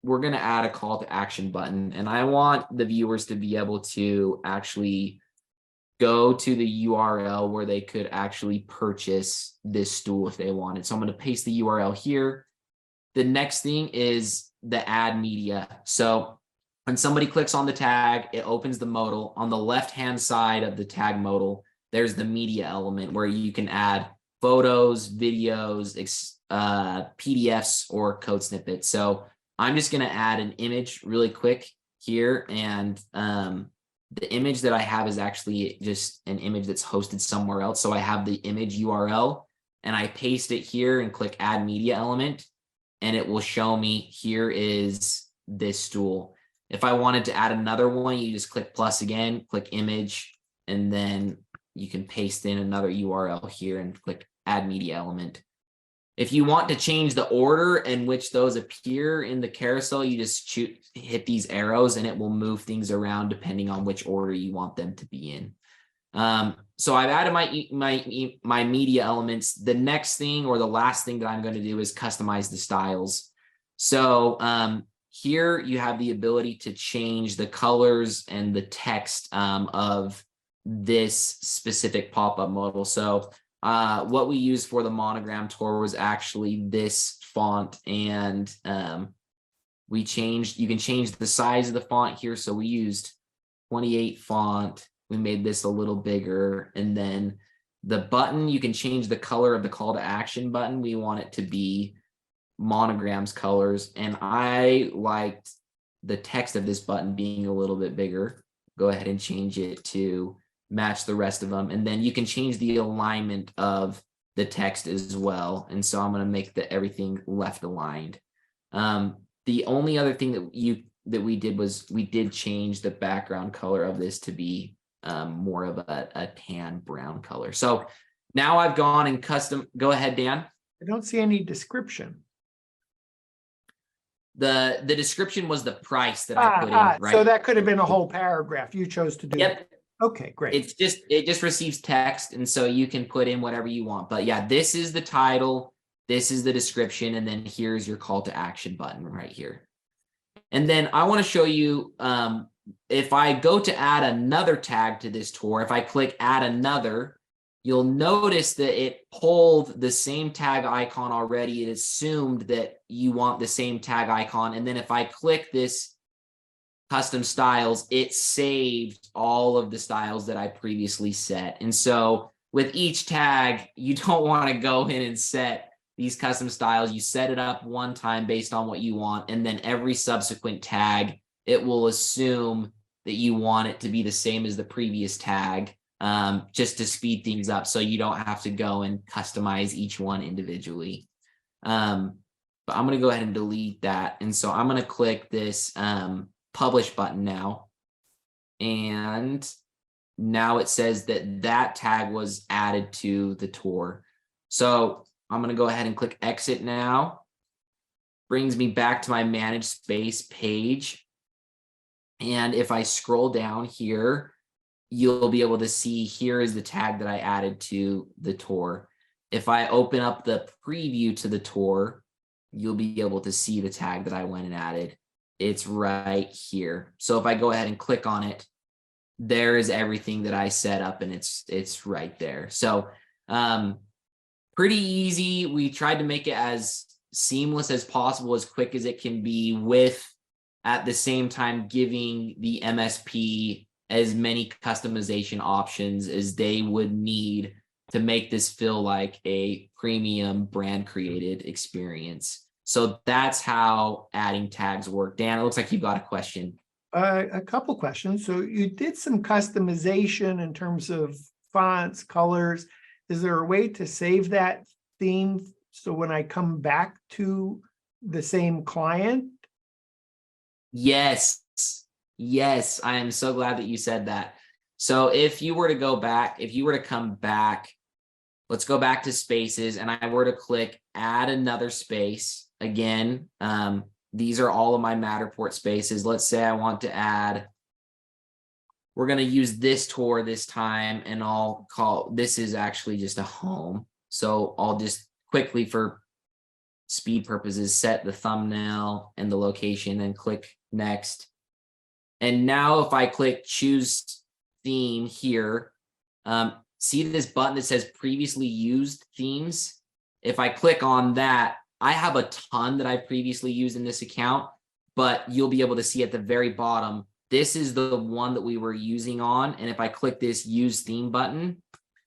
we're going to add a call to action button. And I want the viewers to be able to actually go to the URL where they could actually purchase this stool if they wanted. So I'm going to paste the URL here. The next thing is the add media. So when somebody clicks on the tag, it opens the modal. On the left-hand side of the tag modal, there's the media element where you can add photos, videos, PDFs, or code snippets. So I'm just going to add an image really quick here. And the image that I have is actually just an image that's hosted somewhere else. So I have the image URL and I paste it here and click add media element. And it will show me here is this stool. If I wanted to add another one, you just click plus again, click image, and then you can paste in another URL here and click add media element. If you want to change the order in which those appear in the carousel, you just hit these arrows and it will move things around depending on which order you want them to be in. So I've added my media elements. The next thing or the last thing that I'm going to do is customize the styles. So here you have the ability to change the colors and the text of this specific pop-up modal. So what we used for the monogram tour was actually this font, and you can change the size of the font here. So we used 28 font. We made this a little bigger, and then the button, you can change the color of the call to action button. We want it to be monograms colors, and I liked the text of this button being a little bit bigger. Go ahead and change it to match the rest of them. And then you can change the alignment of the text as well. And so I'm going to make everything left aligned. The only other thing that we did was we did change the background color of this to be more of a tan brown color. So now I've gone and go ahead, Dan. I don't see any description. The description was the price that I put in, right? So that could have been a whole paragraph. You chose to do. Yep. Okay, great. It just receives text, and so you can put in whatever you want. But yeah, this is the title, this is the description, and then here's your call to action button right here. And then I want to show you if I go to add another tag to this tour, if I click add another, you'll notice that it pulled the same tag icon already. It assumed that you want the same tag icon. And then if I click this custom styles, it saved all of the styles that I previously set. And so with each tag, you don't want to go in and set these custom styles. You set it up one time based on what you want, and then every subsequent tag, it will assume that you want it to be the same as the previous tag, just to speed things up so you don't have to go and customize each one individually. But I'm going to go ahead and delete that. And so I'm going to click this publish button now, and now it says that tag was added to the tour. So I'm going to go ahead and click exit now. Brings me back to my manage space page, and if I scroll down here, you'll be able to see here is the tag that I added to the tour. If I open up the preview to the tour, you'll be able to see the tag that I went and added. It's right here. So if I go ahead and click on it, there is everything that I set up, and it's right there. So pretty easy. We tried to make it as seamless as possible, as quick as it can be, with at the same time giving the MSP as many customization options as they would need to make this feel like a premium brand created experience. So that's how adding tags work. Dan, it looks like you've got a question. A couple questions. So you did some customization in terms of fonts, colors. Is there a way to save that theme so when I come back to the same client? Yes. Yes. I am so glad that you said that. So if you were to go back, if you were to come back, let's go back to spaces, and I were to click add another space again. These are all of my Matterport spaces. Let's say I want to add, we're going to use this tour this time, and I'll call, this is actually just a home. So I'll just quickly, for speed purposes, set the thumbnail and the location and click next. And now if I click choose theme here, see this button that says previously used themes? If I click on that, I have a ton that I've previously used in this account, but you'll be able to see at the very bottom, this is the one that we were using on. And if I click this use theme button,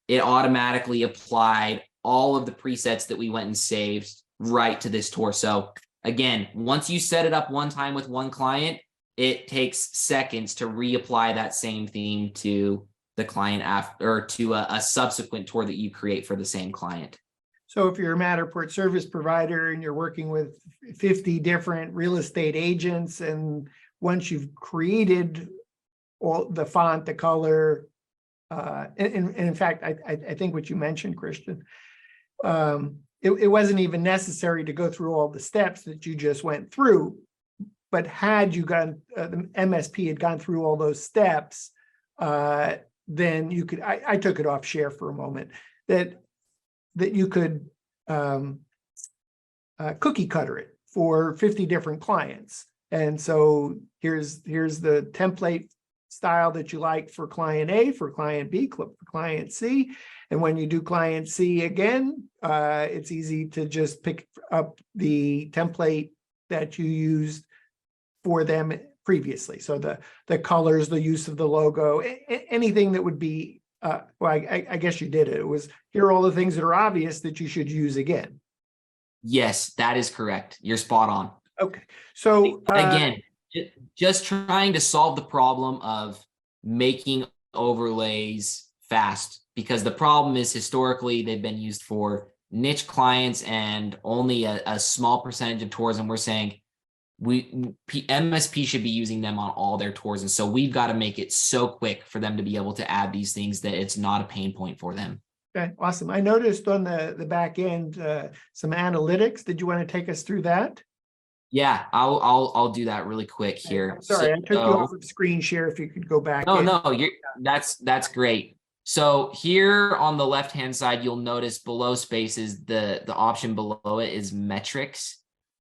it automatically applied all of the presets that we went and saved right to this tour. So again, once you set it up one time with one client, it takes seconds to reapply that same theme to the client after, or to a subsequent tour that you create for the same client. So if you're a Matterport service provider and you're working with 50 different real estate agents, and once you've created all the font, the color, and in fact, I think what you mentioned, Christian, it wasn't even necessary to go through all the steps that you just went through. But had you gone, the MSP had gone through all those steps, then you could, I took it off share for a moment, that you could cookie cutter it for 50 different clients. And so here's the template style that you like for client A, for client B, for client C. And when you do client C again, it's easy to just pick up the template that you used for them previously. So the colors, the use of the logo, anything that would be, well, I guess you did it. It was, here are all the things that are obvious that you should use again. Yes, that is correct. You're spot on. Okay. So again, just trying to solve the problem of making overlays fast, because the problem is historically they've been used for niche clients and only a small percentage of tours. And we're saying MSP should be using them on all their tours. And so we've got to make it so quick for them to be able to add these things that it's not a pain point for them. Okay, awesome. I noticed on the back end some analytics. Did you want to take us through that? Yeah, I'll do that really quick here. I'm sorry, I took you off of screen share. If you could go back. No, that's great. So here on the left-hand side, you'll notice below spaces, the option below it is metrics.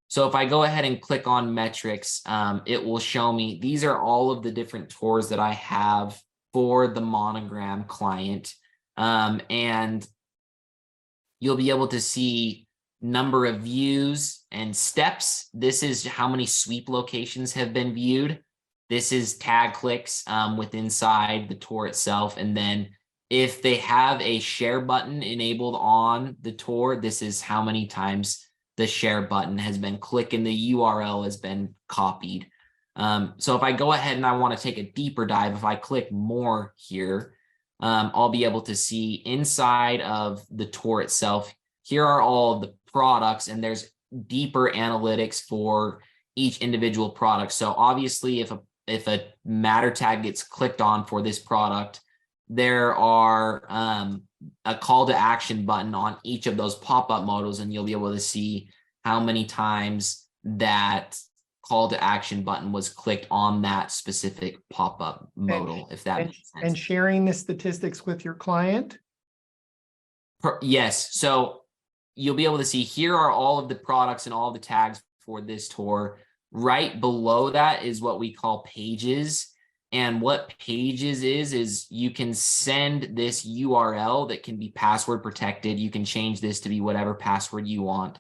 So if I go ahead and click on metrics, it will show me, these are all of the different tours that I have for the Monogram client. And you'll be able to see number of views and steps. This is how many sweep locations have been viewed. This is tag clicks within inside the tour itself. And then if they have a share button enabled on the tour, this is how many times the share button has been clicked and the URL has been copied. So if I go ahead and I want to take a deeper dive, if I click more here, I'll be able to see inside of the tour itself, here are all of the products, and there's deeper analytics for each individual product. So obviously if a matter tag gets clicked on for this product, there are a call to action button on each of those pop-up modals, and you'll be able to see how many times that call to action button was clicked on that specific pop-up modal, if that makes sense. And sharing the statistics with your client? Yes. So you'll be able to see, here are all of the products and all the tags for this tour. Right below that is what we call pages. And what pages is you can send this URL that can be password protected. You can change this to be whatever password you want.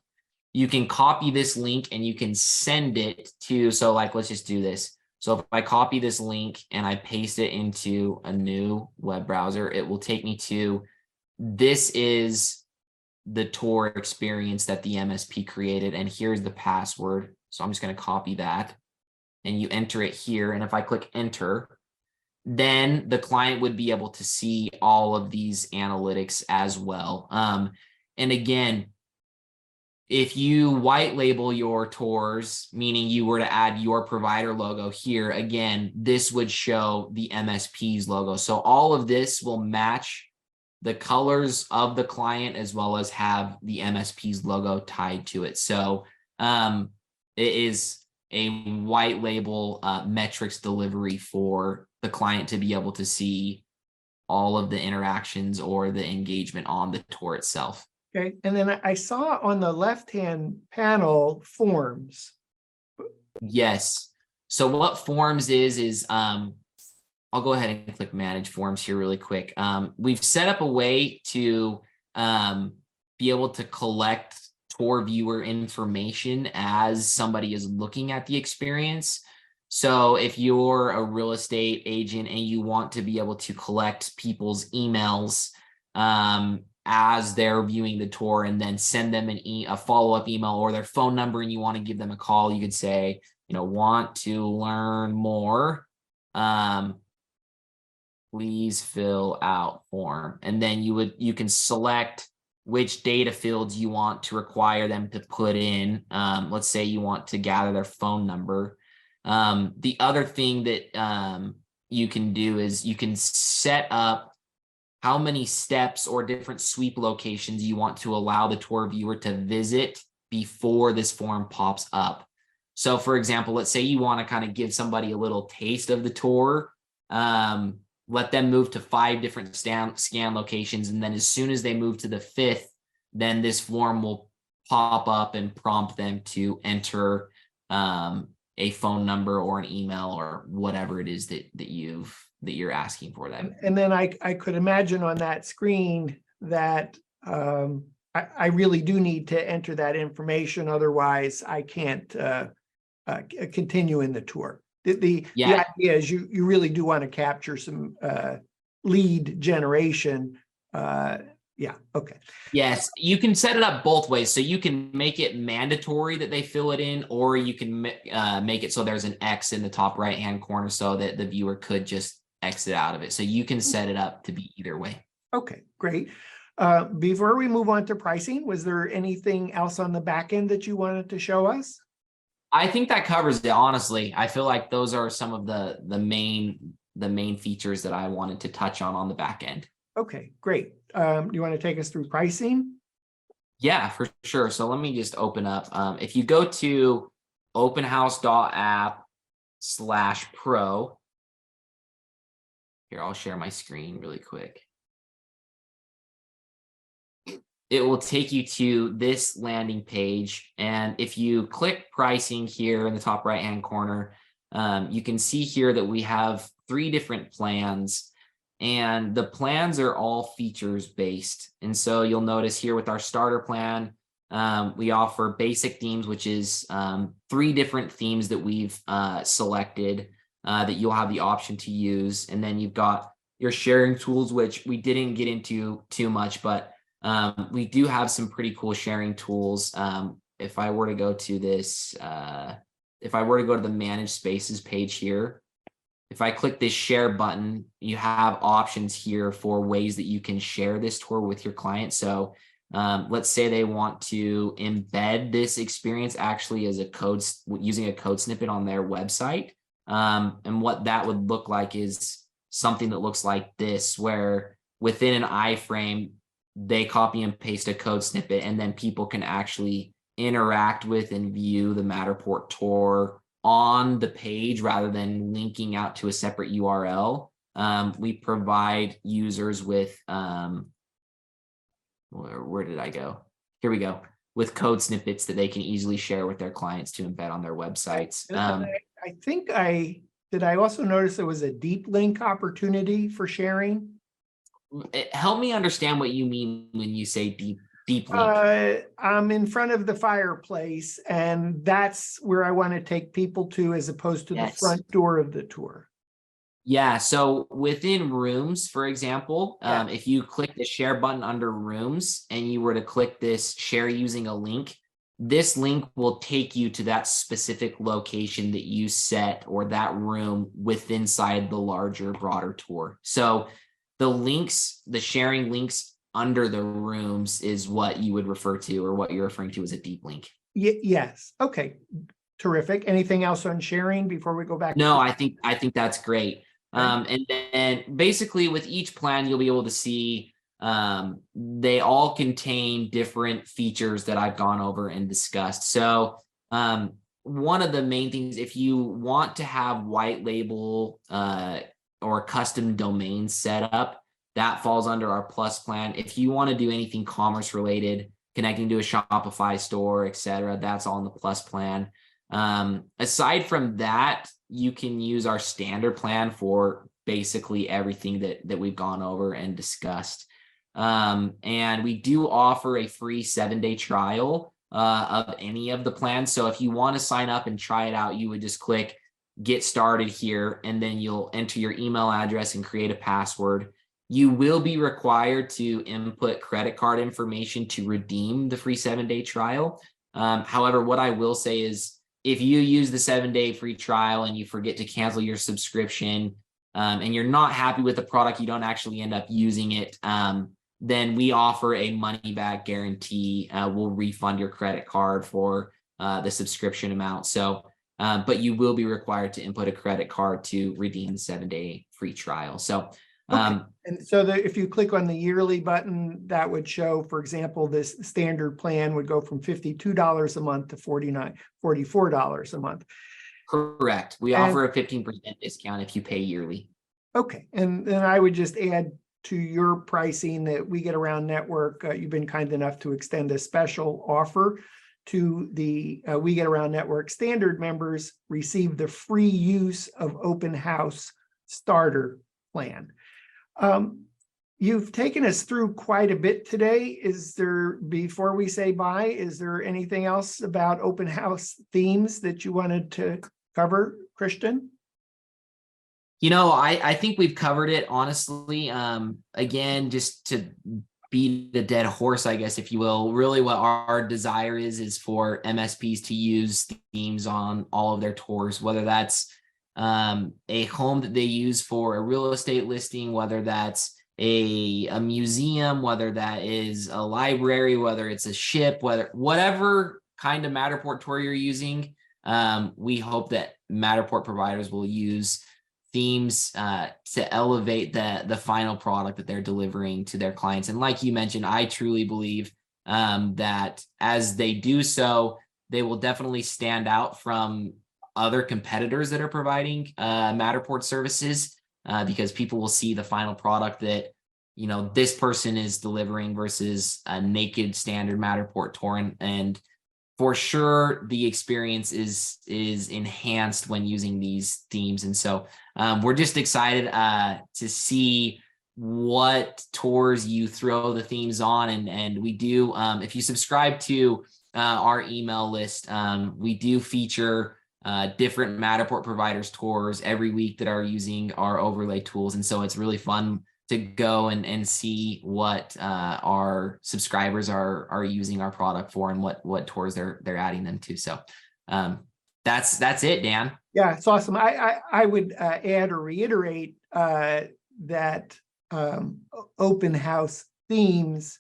you can copy this link and you can send it to, so like, let's just do this. So if I copy this link and I paste it into a new web browser, it will take me to, this is the tour experience that the MSP created. And here's the password. So I'm just going to copy that and you enter it here. And if I click enter, then the client would be able to see all of these analytics as well. And again, if you white label your tours, meaning you were to add your provider logo here, again, this would show the MSP's logo. So all of this will match the colors of the client as well as have the MSP's logo tied to it. So it is a white label metrics delivery for the client to be able to see all of the interactions or the engagement on the tour itself. Okay, and then I saw on the left-hand panel forms. Yes. So what forms is I'll go ahead and click manage forms here really quick. We've set up a way to be able to collect tour viewer information as somebody is looking at the experience. So if you're a real estate agent and you want to be able to collect people's emails as they're viewing the tour and then send them a follow-up email or their phone number and you want to give them a call, you could say, want to learn more, please fill out form. And then you can select which data fields you want to require them to put in. Let's say you want to gather their phone number. The other thing that you can do is you can set up how many steps or different sweep locations you want to allow the tour viewer to visit before this form pops up. So for example, let's say you want to kind of give somebody a little taste of the tour, let them move to 5 different scan locations. And then as soon as they move to the 5th, then this form will pop up and prompt them to enter a phone number or an email or whatever it is that you're asking for them. And then I could imagine on that screen that I really do need to enter that information. Otherwise, I can't continue in the tour. The idea is you really do want to capture some lead generation. Yeah. Okay. Yes, you can set it up both ways. So you can make it mandatory that they fill it in, or you can make it so there's an X in the top right-hand corner so that the viewer could just exit out of it. So you can set it up to be either way. Okay, great. Before we move on to pricing, was there anything else on the back end that you wanted to show us? I think that covers it, honestly. I feel like those are some of the main features that I wanted to touch on the back end. Okay, great. You want to take us through pricing? Yeah, for sure. So let me just open up. If you go to openhaus.app/pro, here, I'll share my screen really quick. It will take you to this landing page. And if you click pricing here in the top right-hand corner, you can see here that we have 3 different plans. And the plans are all features based. And so you'll notice here with our starter plan, we offer basic themes, which is 3 different themes that we've selected that you'll have the option to use. And then you've got your sharing tools, which we didn't get into too much, but we do have some pretty cool sharing tools. If I were to go to this, if I were to go to the manage spaces page here, if I click this share button, you have options here for ways that you can share this tour with your client. So let's say they want to embed this experience actually as a code, using a code snippet on their website. And what that would look like is something that looks like this, where within an iframe, they copy and paste a code snippet, and then people can actually interact with and view the Matterport tour on the page rather than linking out to a separate URL. We provide users with, where did I go? Here we go. With code snippets that they can easily share with their clients to embed on their websites. I think I also notice there was a deep link opportunity for sharing. Help me understand what you mean when you say deep deep link? I'm in front of the fireplace, and that's where I want to take people to, as opposed to the Yes. front door of the tour. Yeah, so within rooms, for example, Yeah. if you click the share button under rooms and you were to click this share using a link, this link will take you to that specific location that you set, or that room within inside the larger, broader tour. So the links, the sharing links under the rooms is what you would refer to, or what you're referring to as a deep link. Yes. Okay. Terrific. Anything else on sharing before we go back? No, I think that's great. Okay. And then basically with each plan, you'll be able to see they all contain different features that I've gone over and discussed. So one of the main things, if you want to have white label or custom domains set up, that falls under our Plus plan. If you want to do anything commerce related, connecting to a Shopify store, etc., that's all in the Plus plan. Aside from that, you can use our standard plan for basically everything that we've gone over and discussed. And we do offer a free 7-day trial of any of the plans. So if you want to sign up and try it out, you would just click get started here, and then you'll enter your email address and create a password. You will be required to input credit card information to redeem the free 7-day trial. However, what I will say is, if you use the 7-day free trial and you forget to cancel your subscription, and you're not happy with the product, you don't actually end up using it, then we offer a money back guarantee. We'll refund your credit card for the subscription amount. So, but you will be required to input a credit card to redeem the 7-day free trial. So, Okay. And so if you click on the yearly button, that would show, for example, this standard plan would go from $52 a month to $44 a month. Correct. We offer a 15% discount if you pay yearly. Okay. And then I would just add to your pricing that We Get Around Network, you've been kind enough to extend a special offer to the We Get Around Network standard members, receive the free use of Open House Starter Plan. You've taken us through quite a bit today. Before we say bye, is there anything else about open house themes that you wanted to cover, Christian? I think we've covered it, honestly. Again, just to beat the dead horse, I guess, if you will, really what our desire is for MSPs to use themes on all of their tours, whether that's a home that they use for a real estate listing, whether that's a museum, whether that is a library, whether it's a ship, whatever kind of Matterport tour you're using. We hope that Matterport providers will use themes to elevate the final product that they're delivering to their clients. And like you mentioned, I truly believe that as they do so, they will definitely stand out from other competitors that are providing Matterport services, because people will see the final product that this person is delivering versus a naked standard Matterport tour, and for sure the experience is enhanced when using these themes. And so we're just excited to see what tours you throw the themes on, and we do, if you subscribe to our email list, we do feature different Matterport providers tours every week that are using our overlay tools. And so it's really fun to go and see what our subscribers are using our product for, and what tours they're adding them to. So that's it, Dan. Yeah, it's awesome. I would add or reiterate that open house themes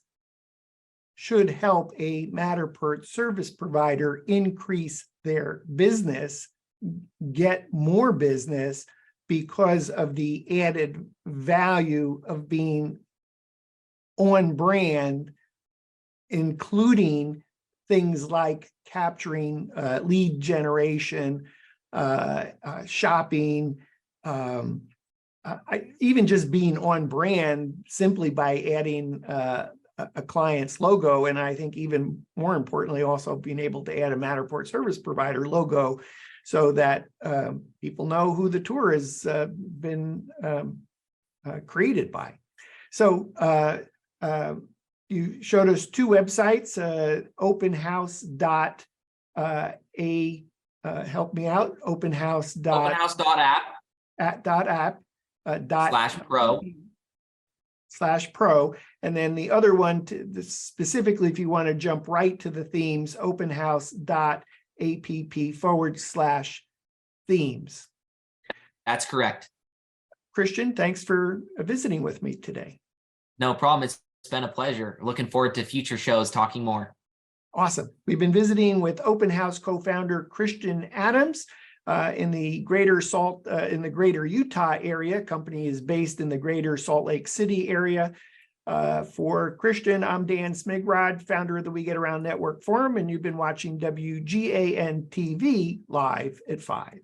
should help a Matterport service provider increase their business, get more business, because of the added value of being on brand, including things like capturing lead generation, shopping, even just being on brand simply by adding a client's logo. And I think even more importantly, also being able to add a Matterport service provider logo, so that people know who the tour has been created by. So you showed us two websites, openhouse dot help me out, openhouse dot Openhaus.app app /pro. /pro, and then the other one specifically, if you want to jump right to the themes, openhouse.app/themes. That's correct. Christian, thanks for visiting with me today. No problem. It's been a pleasure. Looking forward to future shows talking more. Awesome. We've been visiting with Open House co-founder Christian Adams in the greater Utah area. Company is based in the greater Salt Lake City area. For Christian, I'm Dan Smigrod, founder of the We Get Around Network Forum, and you've been watching WGANTV live at 5.